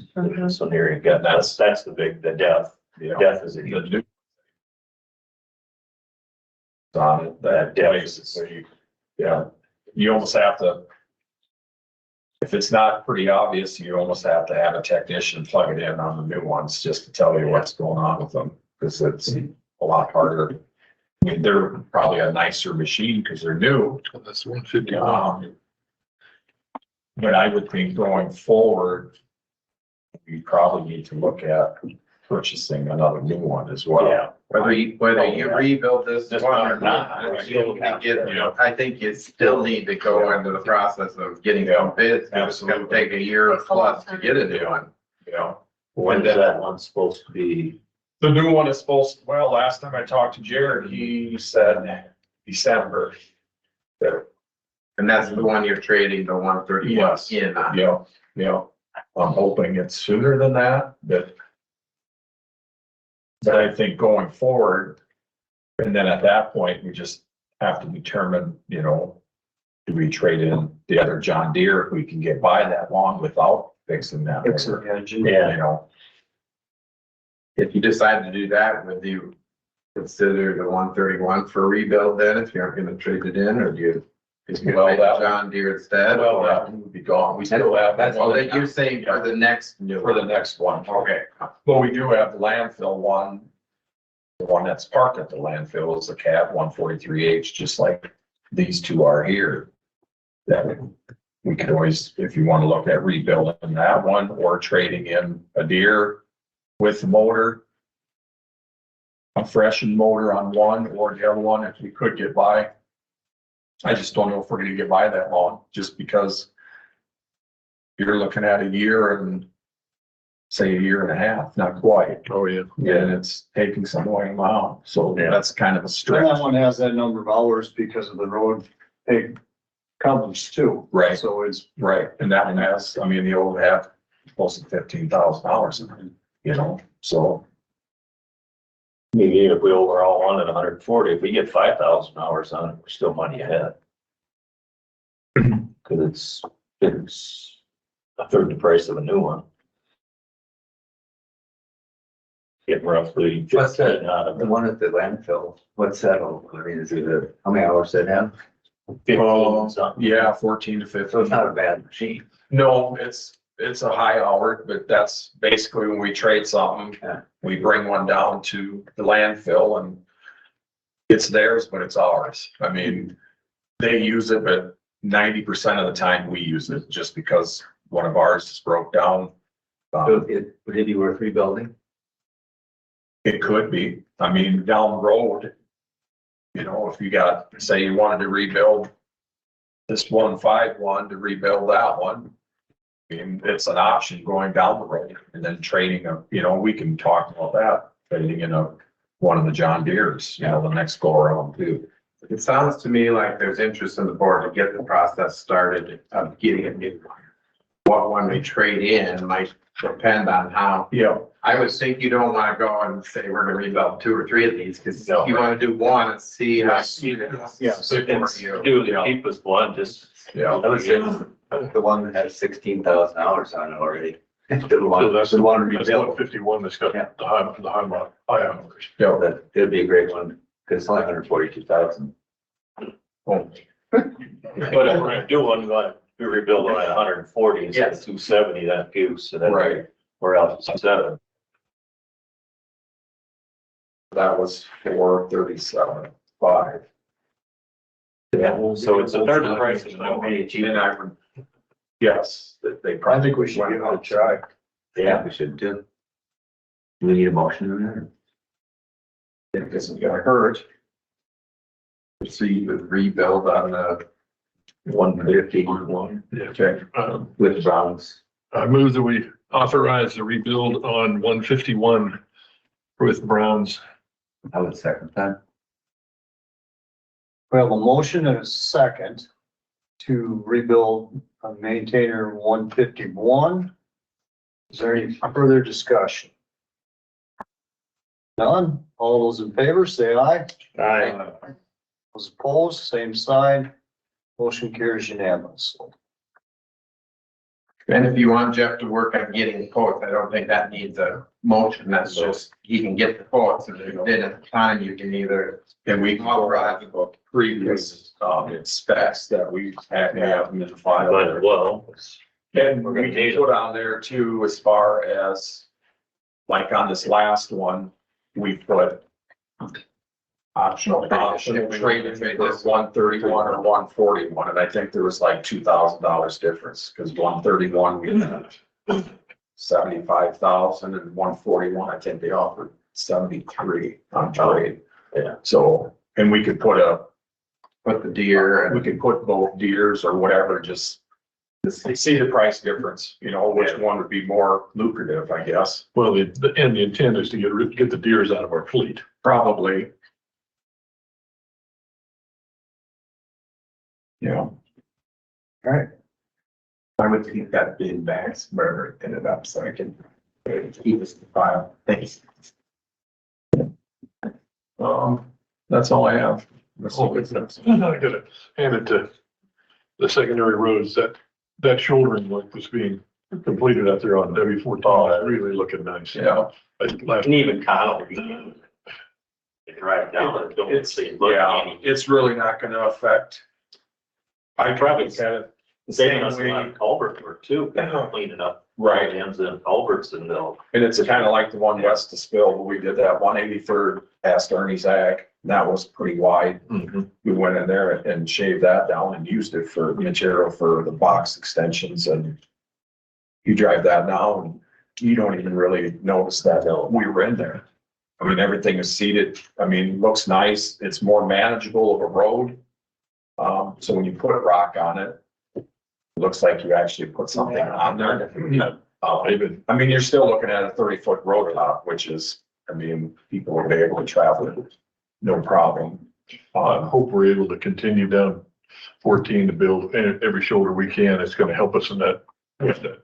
So there you go. That's the death. You know, Death is a huge. on it, that places, so you almost have to. If it's not pretty obvious, you almost have to have a technician plug it in on the new ones just to tell you what's going on with them, because it's a lot harder. I mean, they're probably a nicer machine because they're new. That's 150. But I would think going forward, we probably need to look at purchasing another new one as well. Yeah. Whether you rebuild this This one one or or not, not, you'll get, I think you still need to go into the process of getting some bids. It's gonna take a year plus to get a new one. You know, When is that one supposed to be? the new one is supposed, well, last time I talked to Jared, he said December. And that's the one you're trading the 131 Yes. in on. Yeah. I'm hoping it's sooner than that, but I think going forward, and then at that point, we just have to determine, do we trade in the other John Deere if we can get by that long without fixing that? Fix the engine. Yeah, If you decide to do that, would you consider the 131 for rebuild then, if you're gonna trade it in, or do you? Is you Well, make that- John Deere instead? well, or- that would be gone. We still have. Oh, that you're saying for the next new For the one? next one. Okay. Well, we do have the landfill one. The one that's parked at the landfill is a cab 143H, just like these two are here. That we could always, if you want to look at rebuilding that one or trading in a Deere with the motor. A freshened motor on one or the other one, if we could get by. I just don't know if we're gonna get by that long, just because you're looking at a year and say a year and a half, not quite. Oh, yeah. And it's taking some time out, so Yeah. that's kind of a And stretch. that one has that number of hours because of the road big covers too. Right. So it's, Right, and that one has, the old have close to $15,000 in it, so. Maybe if we overall wanted 140, if we get 5,000 hours on it, we're still money ahead. Cause it's a third the price of a new one. Get roughly What's that? 15 out of The it. one at the landfill, what's that? I mean, is it how many hours does it have? 15 something. Yeah, 14 to So it's 15. not a bad machine. No, it's a high hour, but that's basically when we trade something, Yeah. we bring one down to the landfill and it's theirs, but it's ours. They use it, but 90% of the time we use it just because one of ours just broke down. So would it be worth rebuilding? It could be, down the road. If you got, say you wanted to rebuild this 151 to rebuild that one. It's an option going down the road and then trading we can talk about that, trading in one of the John Deeres, the next go around too. It sounds to me like there's interest in the board to get the process started of getting a new one. What one we trade in might depend on how. I would think you don't want to go and say, we're gonna rebuild 2 or 3 of these, because No. you want to do one and see how. Yes. For you. Do the cheapest one, just. Yeah. I was the one that has 16,000 hours on it already. The So one, that's the one That's rebuilt, 151 that's got Yeah. the high hours. that, it'd be a great one, because it's only 142,000. But if we're gonna do one, we want to rebuild it at 140 instead of 270, that gives, so that Right. we're out to 7. That was 437.5. Yeah, so it's a third the price of no many And cheaper. I would guess that they I probably. think we should give it a try. Yeah, we should do. Do we need a motion on that? It isn't gonna hurt. Proceed with rebuild on the 151 Yeah. Okay. with Browns. I move that we authorize the rebuild on 151 with Browns. I would second that. We have a motion and a second to rebuild a maintainer 151. Is there any further discussion? None? All those in favor, say aye. Those opposed, same sign. Motion carries unanimously. And if you want Jeff to work on getting the quotes, I don't think that needs a motion, that's just, he can get the quotes, and then at the time, you can either, And we can go back about the previous, specs that we have them in the file. But, well, And we can put on there too, as far as, like on this last one, we put optional trade if it was 131 or 141, and I think there was like $2,000 difference, because 131 we had 75,000 and 141, I think they offered 73 on trade. Yeah. So, and we could put the deer we and. could put both deers or whatever, just to see the price difference, you know, which one would be more lucrative, I guess. Well, the intent is to get the deers out of our fleet. Probably. Yeah. All right. I would keep that bid back wherever it ended up, so I can keep this file. Thanks. That's all I have. Oh, I'm gonna hand it to the secondary roads, that shouldering work was being completed out there on W14, really looking nice. Yeah. and even Connell, you can drive down and don't see, look, It's really not gonna affect. I probably kind of. saving us a lot of culvert work too, kind of cleaning up. Right. Dams and culverts and they'll. And it's kind of like the one west of Spill, we did that 183rd past Ernie's Ag, and that was pretty wide. We went in there and shaved that down and used it for material for the box extensions, and you drive that now and you don't even really notice that we were in there. I mean, everything is seated, I mean, looks nice, it's more manageable of a road. So when you put a rock on it, it looks like you actually put something on there. I mean, you're still looking at a 30-foot road top, which is, I mean, people will be able to travel it, no problem. I hope we're able to continue down 14 to build every shoulder we can. It's gonna help us in that,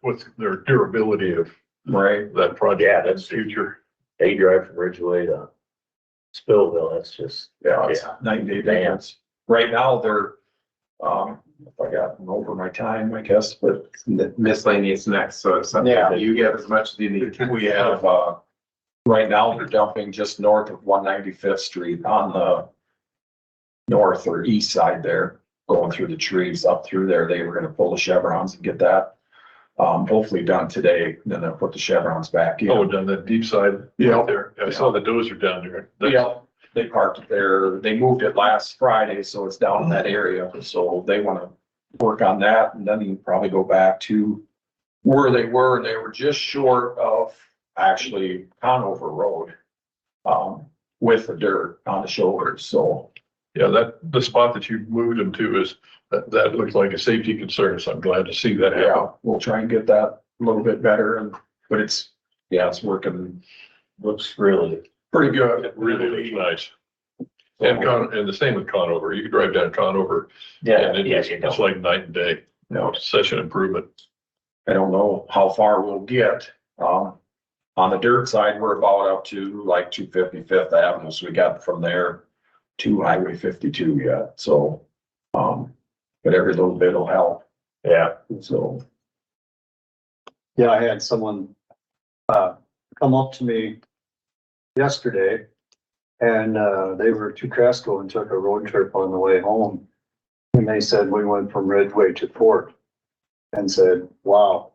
with their durability of Right. that project Yeah, in the that's- future. They drive from Ridgeway to Spillville, that's just. Yeah, it's 90-day advance. Right now, they're, if I got over my time, I guess, but Miscellaneous next, so it's something Yeah. that you get as much as you need. we have, right now, they're dumping just north of 195th Street on the north or east side there, going through the trees up through there. They were gonna pull the chevrons and get that, hopefully done today, then they'll put the chevrons back in. Oh, down that deep side Yeah. right there. I saw the dozer down there. That's- Yeah, they parked it there. They moved it last Friday, so it's down in that area. So they wanna work on that and then you probably go back to where they were. And they were just short of actually Conover Road, with the dirt on the shoulders. So, Yeah, the spot that you moved them to that looks like a safety concern, so I'm glad to see that happen. yeah, we'll try and get that a little bit better but it's working Looks really. pretty good. It really looks nice. And the same with Conover. You can drive down Conover. And it's like night and day. No, It's such an improvement. I don't know how far we'll get. On the dirt side, we're about up to like 255th Avenue, so we got from there to Highway 52 yet, so, but every little bit will help, Yeah. so. Yeah, I had someone, come up to me yesterday and, they were to Cresco and took a road trip on the way home. And they said, we went from Ridgeway to Fort and said, wow,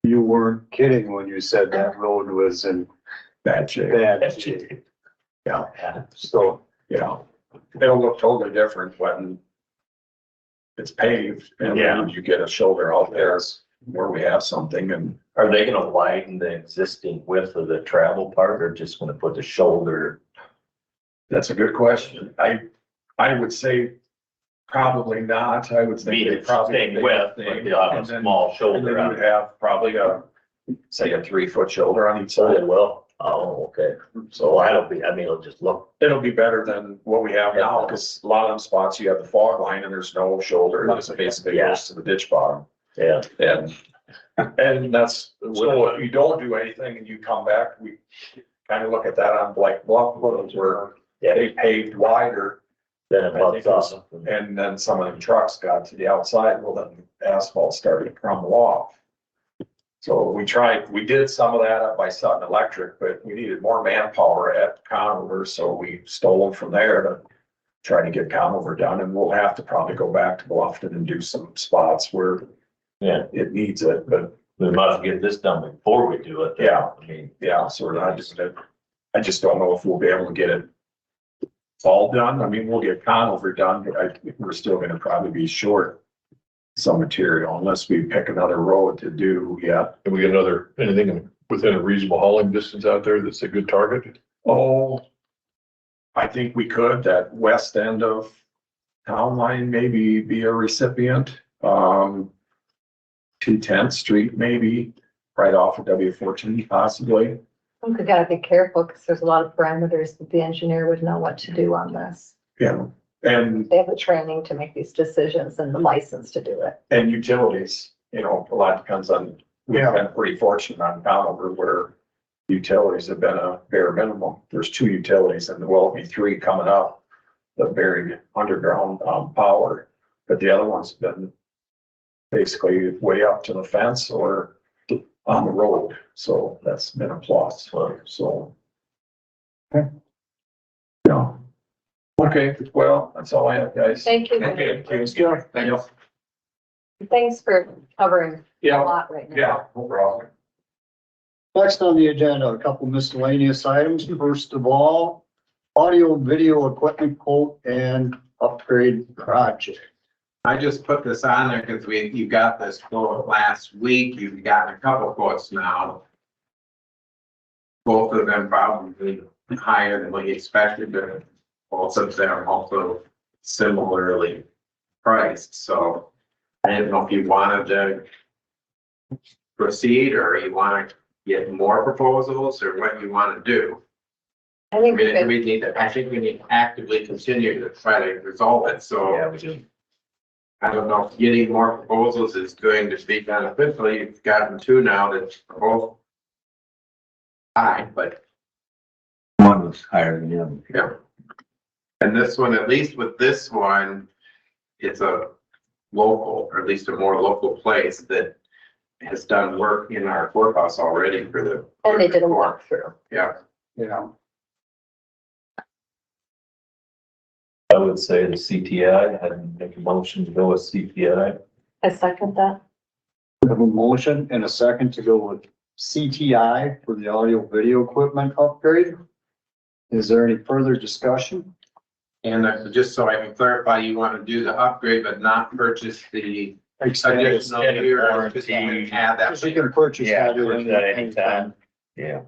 you weren't kidding when you said that road was in Bad shape. bad shape. Yeah, So, yeah, it'll look totally different when it's paved and then you get a shoulder out there where we have something and. Are they gonna widen the existing width of the travel part or just gonna put the shoulder? That's a good question. I would say probably not. I would think they probably. Same width, but they'll have a small And then shoulder you on would it. have probably say a 3-foot shoulder on each So side. it will. Oh, okay. So I mean, it'll just look. It'll be better than what we have now, because a lot of them spots you have the fog line and there's no shoulder. It just basically goes to the ditch bottom. Yeah. And that's, so if you don't do anything and you come back, we kind of look at that on Black Bluff Road where they paved wider. Then it bumps off. And then some of the trucks got to the outside, well, then the asphalt started to crumble off. So we did some of that up by Sutton Electric, but we needed more manpower at Conover, so we stole them from there to try to get Conover done, and we'll have to probably go back to Bluffton and do some spots where Yeah, it needs it, but we must get this done before we do it. yeah, I mean, yeah, so I just don't know if we'll be able to get it all done. I mean, we'll get Conover done, but we're still gonna probably be short some material unless we pick another road to do yet. Can we get anything within a reasonable hauling distance out there that's a good target? Oh, I think we could, that west end of town line maybe be a recipient. 210th Street maybe, right off of W14 possibly. We gotta be careful because there's a lot of parameters that the engineer would know what to do on this. Yeah, and They have the training to make these decisions and the license to do it. utilities, a lot depends on, we've been pretty fortunate on Conover where utilities have been a bare minimum. There's 2 utilities and there will be 3 coming up, the buried underground power, but the other one's been basically way up to the fence or on the road. So that's been a plus, so. Okay. Yeah. Okay, well, that's all I have, guys. Thank you. Okay, thank you. Thank you. Thanks for covering a Yeah, lot right now. yeah, no problem. Next on the agenda, a couple miscellaneous items. First of all, audio and video equipment quote and upgrade project. I just put this on there because you got this quote last week. You've gotten a couple quotes now. Both of them probably higher than what you expected, but both of them are also similarly priced. So I didn't know if you wanted to proceed or you want to get more proposals or what you want to do. I I think mean, that we need to, I think we need to actively continue to try to resolve it. So we do. I don't know if getting more proposals is going to be beneficial. You've gotten 2 now that are both high, but One was higher than the other. yeah. And this one, at least with this one, it's a local, or at least a more local place that has done work in our courthouse already for the. and they did a walkthrough. Yeah, Yeah. I would say the CTI, I'd make a motion to go with CTI. I second that. We have a motion and a second to go with CTI for the audio video equipment upgrade. Is there any further discussion? and just so I can clarify, you want to do the upgrade, but not purchase the additional Extended year. warranty. Just add that. You can purchase Yeah, that purchase that anytime. Yeah.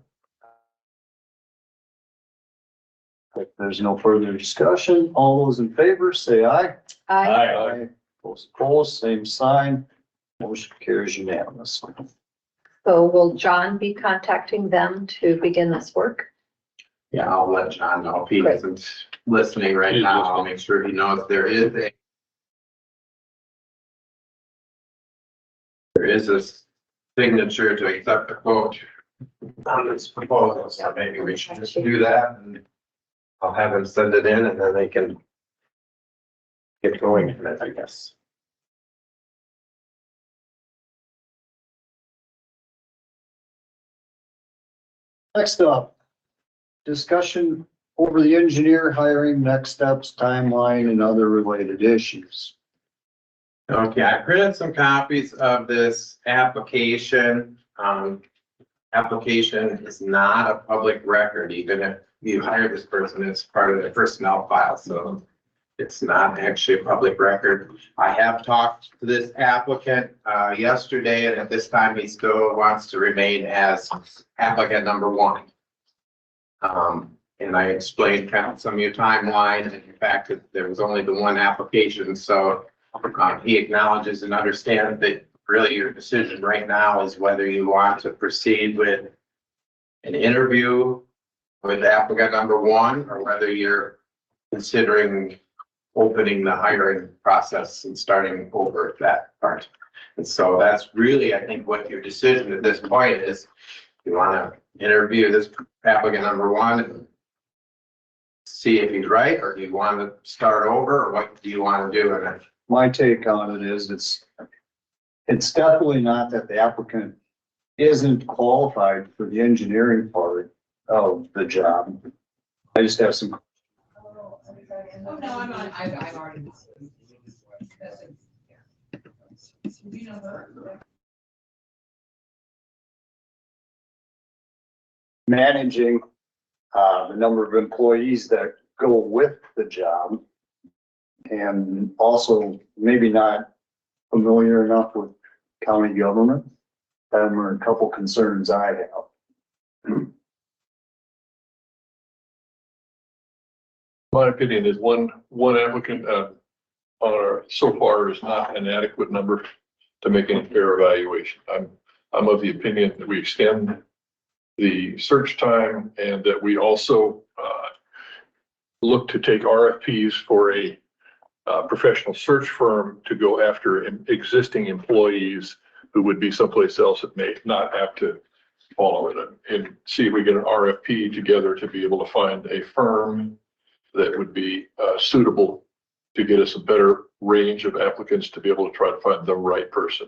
If there's no further discussion, all those in favor, say aye. Aye. Those opposed, same sign. Motion carries unanimously. So will John be contacting them to begin this work? Yeah, I'll let John know if he Great. isn't listening right He's now. listening. I'll make sure he knows there is a signature to accept the quote on this proposal, so maybe we should just do that and I'll have him send it in and then they can get going with it, I guess. Next up, discussion over the engineer hiring, next steps, timeline, and other related issues. Okay, I printed some copies of this application. Application is not a public record, even if you hire this person, it's part of the personnel file, so it's not actually a public record. I have talked to this applicant, yesterday, and at this time, he still wants to remain as applicant number 1. And I explained kind of some of your timeline, and in fact, that there was only the 1 application, so he acknowledges and understands that really your decision right now is whether you want to proceed with an interview with applicant number 1, or whether you're considering opening the hiring process and starting over that part. And so that's really, I think, what your decision at this point is. You want to interview this applicant number 1 and see if he's right, or do you want to start over, or what do you want to do? And My take on it is it's definitely not that the applicant isn't qualified for the engineering part of the job. I just have some, Oh, no, I'm on, I've already. Do you know her? managing the number of employees that go with the job. And also maybe not familiar enough with county government. That were a couple concerns I have. My opinion is one applicant, so far is not an adequate number to make any fair evaluation. I'm of the opinion that we extend the search time and that we also, look to take RFPs for a professional search firm to go after existing employees who would be someplace else that may not have to follow it, and see if we get an RFP together to be able to find a firm that would be suitable to get us a better range of applicants to be able to try to find the right person.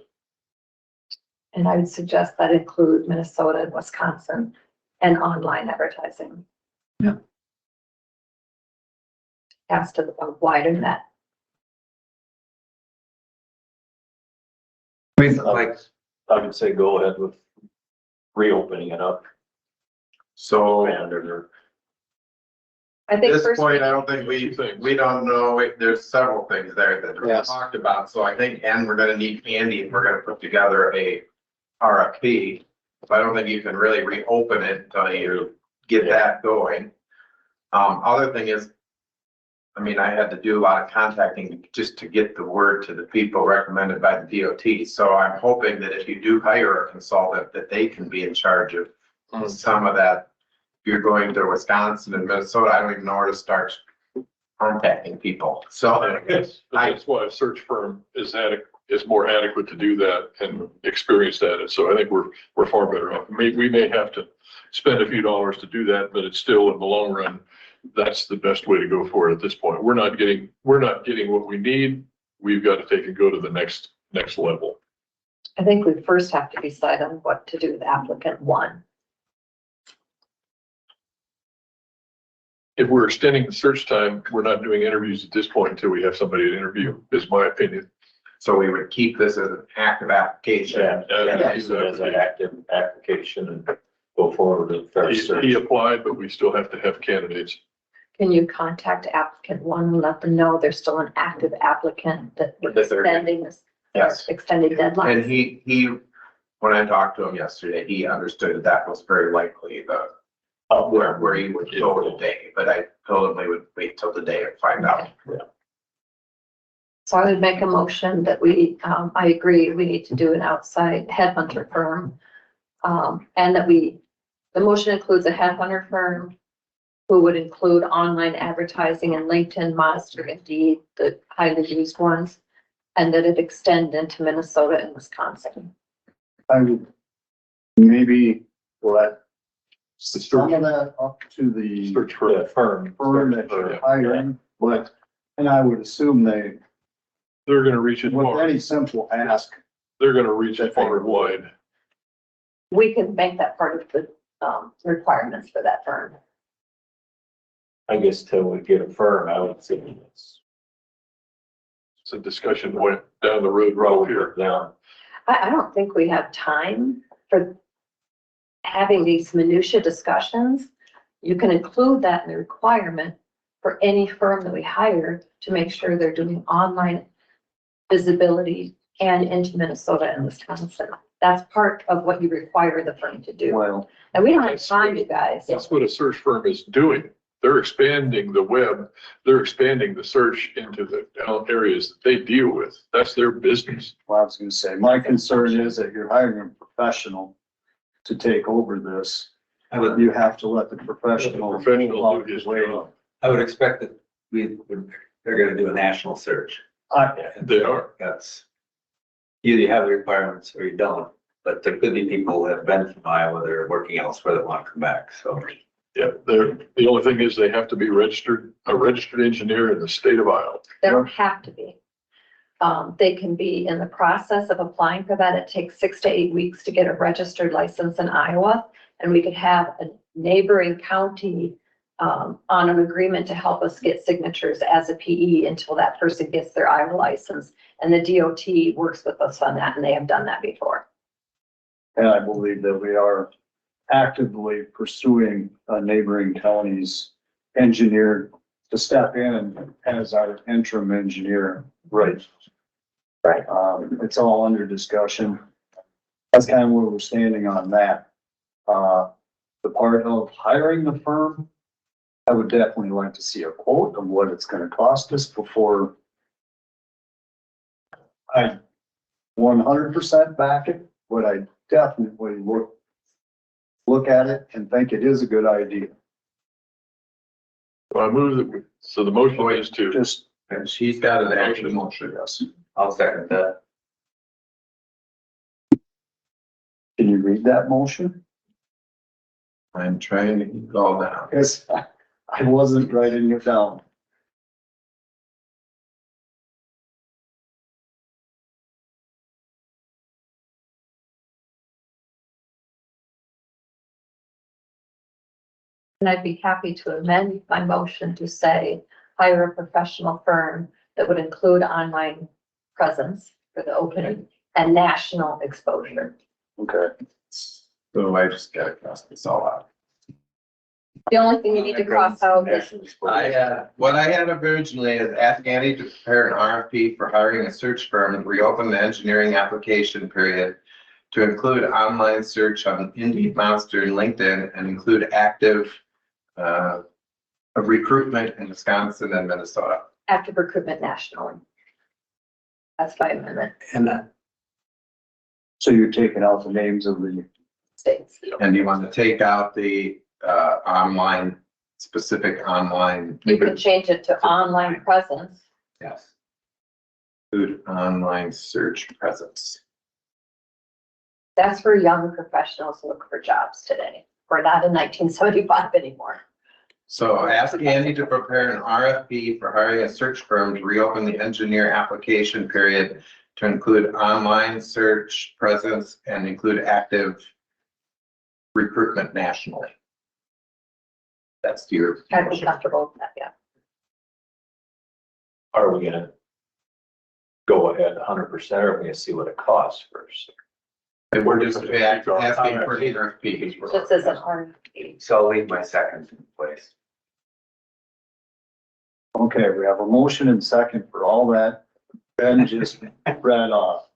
And I would suggest that include Minnesota and Wisconsin and online advertising. Yeah. Cast a wider net. I mean, like, I would say go ahead with reopening it up. So And or I at think this first, point, I don't think we don't know, there's several things there that we Yes. talked about, so I think, and we're gonna need Kandi if we're gonna put together a RFP. So I don't think you can really reopen it until you get that going. Other thing is, I mean, I had to do a lot of contacting just to get the word to the people recommended by the DOT. So I'm hoping that if you do hire a consultant, that they can be in charge of some of that. If you're going to Wisconsin and Minnesota, I don't even know where to start contacting people. So That's why a search firm is more adequate to do that and experienced at it. So I think we're far better off. We may have to spend a few dollars to do that, but it's still in the long run, that's the best way to go for it at this point. We're not getting what we need. We've got to take and go to the next level. I think we first have to decide on what to do with applicant one. If we're extending the search time, we're not doing interviews at this point until we have somebody to interview, is my opinion. So we would keep this as an active application. yeah, use it as an active application and go forward with fair search. He applied, but we still have to have candidates. Can you contact applicant one and let them know there's still an active applicant that we're That they're- extending this, Yes. extended deadline? And he, when I talked to him yesterday, he understood that was very likely the, where he would go today, but I told him we would wait till the day and find out. So I would make a motion that we, I agree, we need to do an outside headhunter firm. And that the motion includes a headhunter firm who would include online advertising and LinkedIn, Monster, Indeed, the highly used ones, and that it extend into Minnesota and Wisconsin. I would maybe let some of that up to the Search for Yeah, firm. firm that you're hiring, but, and I would assume They're gonna reach it with far. any simple ask, They're gonna reach it far and wide. We can make that part of the requirements for that firm. I guess till we get a firm, I would say it's It's a discussion point down the road right here. down. I don't think we have time for having these minutia discussions. You can include that in the requirement for any firm that we hire to make sure they're doing online visibility and into Minnesota and Wisconsin. That's part of what you require the firm to do. well, And we don't have time, you guys. That's what a search firm is doing. They're expanding the web. They're expanding the search into the areas that they deal with. That's their business. I was gonna say, my concern is that you're hiring a professional to take over this. I would, You have to let the professional. Professional do his job. I would expect that they're gonna do a national search. They are. That's, either you have the requirements or you don't, but there could be people that have been from Iowa, that are working elsewhere that want to come back, so. Yeah, the only thing is they have to be a registered engineer in the state of Iowa. They don't have to be. They can be in the process of applying for that. It takes 6 to 8 weeks to get a registered license in Iowa. And we could have a neighboring county on an agreement to help us get signatures as a PE until that person gets their Iowa license. And the DOT works with us on that, and they have done that before. And I believe that we are actively pursuing a neighboring county's engineer to step in as our interim engineer. Right. Right. It's all under discussion. That's kind of where we're standing on that. The part of hiring the firm, I would definitely like to see a quote of what it's gonna cost us before I 100% back it, but I definitely look at it and think it is a good idea. So I move that, so the motion is to, Just, And she's got an action motion. yes. I'll second that. Can you read that motion? I'm trying to keep it all down. Yes, I wasn't writing it down. And I'd be happy to amend my motion to say, hire a professional firm that would include online presence for the opening and national exposure. Okay. So I just gotta cross this all out. The only thing you need to cross out is, What I had originally is ask Andy to prepare an RFP for hiring a search firm and reopen the engineering application period to include online search on Indeed, Monster, and LinkedIn, and include active recruitment in Wisconsin and Minnesota. active recruitment nationally. That's my amendment, And So you're taking out the names of the, states. And you want to take out the online, specific online. You can change it to online presence. Yes. Include online search presence. That's where young professionals look for jobs today. We're not in 1975 anymore. So ask Andy to prepare an RFP for hiring a search firm to reopen the engineer application period to include online search presence and include active recruitment nationally. That's your I'd be motion. comfortable with that, yeah. Are we gonna go ahead 100% or are we gonna see what it costs first? And we're just asking for an RFP. This is an RFP. so I'll leave my second in place. okay, we have a motion and second for all that. Ben just read off.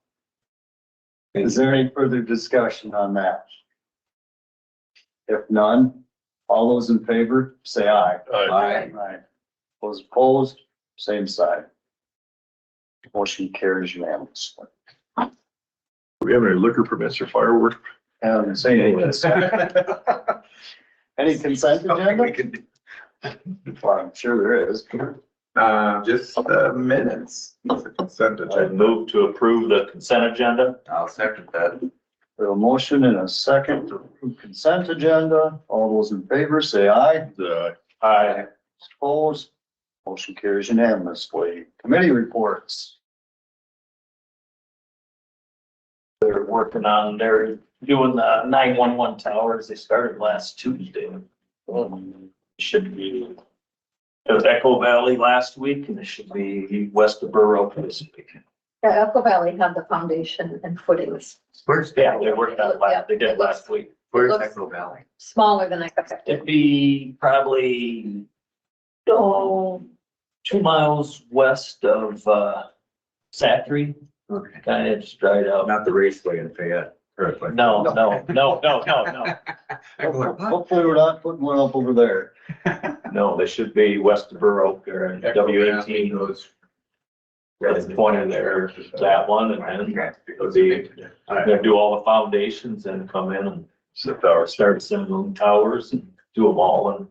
Is there any further discussion on that? If none, all those in favor, say aye. Aye. Aye. Those opposed, same side. Motion carries unanimously. do we have any liquor permits or fireworks? And say any consent agenda? We could- Well, I'm sure there is. Just the minutes. It's a consent I agenda. move to approve the consent agenda. I'll second that. We have a motion and a second to approve consent agenda. All those in favor, say aye. Aye. Opposed, motion carries unanimously. Committee reports. They're working on, they're doing the 911 towers. They started last Tuesday. Should be, it was Echo Valley last week and it should be west of Burrow this week. Yeah, Echo Valley had the foundation and footings Where's, Yeah, they worked on last, they did last week. where's looks- Echo Valley? smaller than I expected. It'd be probably, 2 miles west of, Zachary, Okay. kind of just dried out. Not the raceway in Fayette. Correctly. No. Hopefully we're not putting one up over there. No, they should be west of Burrow, there in W18. Goes. There's 20 there, that one, and then it'll be, they'll do all the foundations and come in and start assembling towers and do them all and.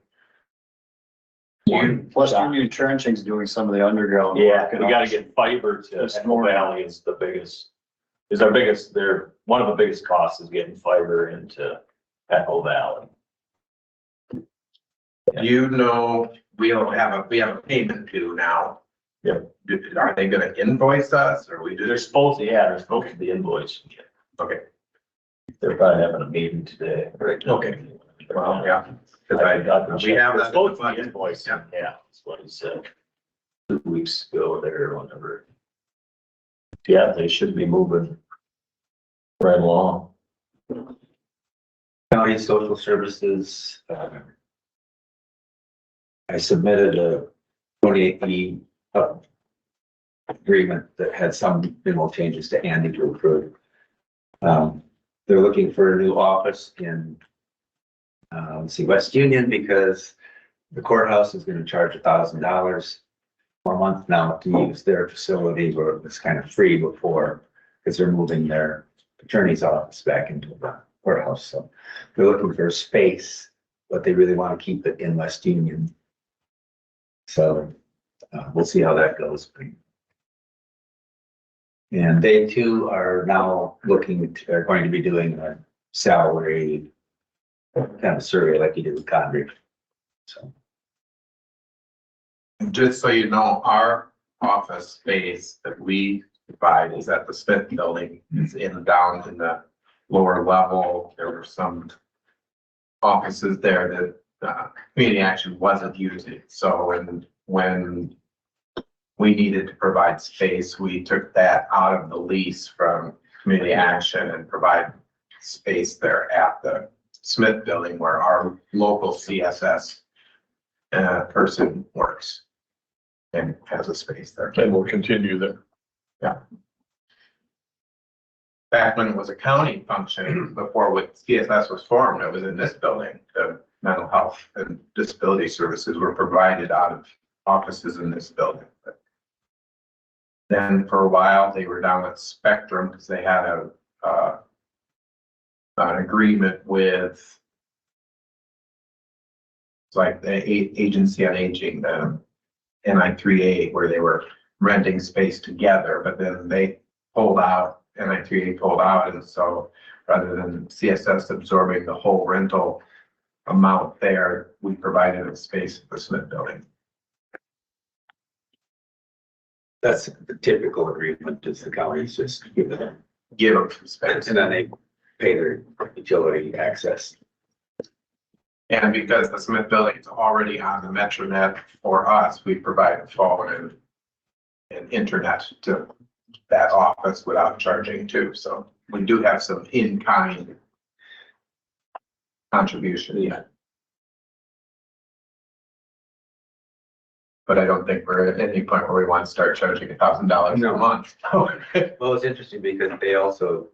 Western Union Trenching's doing some of the underground. Yeah, work. we gotta get fiber to Echo Valley is the biggest, is our biggest, they're, one of the biggest costs is getting fiber into Echo Valley. You know, we have a payment due now. Are they gonna invoice us or we They're just, supposed to, they're supposed to be invoiced. okay, They're probably having a meeting today. Okay. well, yeah. Cause we have They're that. supposed to be invoiced, Yeah. yeah, that's what he said. 2 weeks ago there or whatever. Yeah, they should be moving right along. County Social Services, I submitted a 28E agreement that had some minimal changes to Andy to approve. They're looking for a new office in, let's see, West Union, because the courthouse is gonna charge $1,000 a month now to use their facility where it was kind of free before, because they're moving their attorney's office back into the courthouse. So they're looking for a space, but they really want to keep it in West Union. So we'll see how that goes. And they too are now are going to be doing a salary kind of survey like you did with Kandi. So. Just so you know, our office space that we provide is at the Smith Building. It's down in the lower level. There were some offices there that community action wasn't using. So when we needed to provide space, we took that out of the lease from community action and provide space there at the Smith Building where our local CSS person works and has a space there. And we'll continue there. Back when it was a county function, before what CSS was formed, it was in this building. The mental health and disability services were provided out of offices in this building. But then for a while, they were down at Spectrum because they had an agreement with like the Agency on Aging, the NI3A, where they were renting space together, but then they pulled out, NI3A pulled out, and so rather than CSS absorbing the whole rental amount there, we provided a space at the Smith Building. That's the typical agreement, is the counties just give them Some space. and then they pay their utility access. And because the Smith Building is already on the MetroNet for us, we provide a phone and internet to that office without charging too. So we do have some in-kind contribution. Yeah. But I don't think we're at any point where we want to start charging $1,000 a month. Well, it's interesting because they also,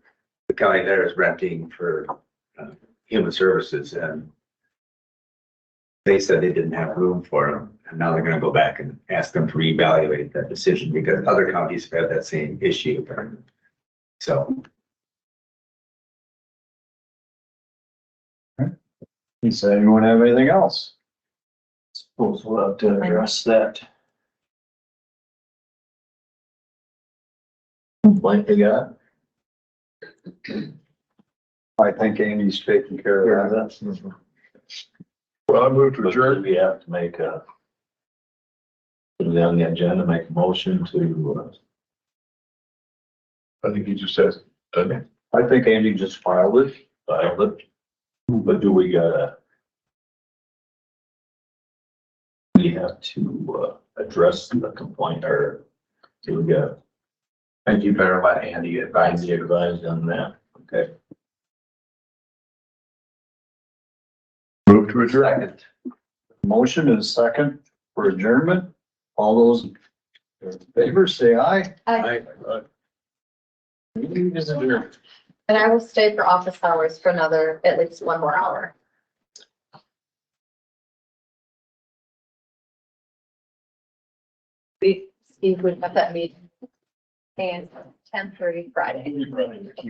the county there is renting for human services, and they said they didn't have room for them. And now they're gonna go back and ask them to reevaluate that decision because other counties have had that same issue. So. Does anyone have anything else? Suppose we'll have to address that. Like they got. I think Amy's taking care of that. Well, I moved to But adjourn. we have to make a, put it on the agenda, make a motion to, I think he just says, doesn't I think Andy just filed it. file it. But do we gotta? We have to, address the complaint, or do we got, And you better let Andy advise be you. advised on that? Okay. Move to adjourn. Second. Motion is second for adjournment. All those in favor, say aye. Aye. Meeting is adjourned. And I will stay for office hours for another, at least one more hour. Steve would have that meeting. And 10:30 Friday. Okay.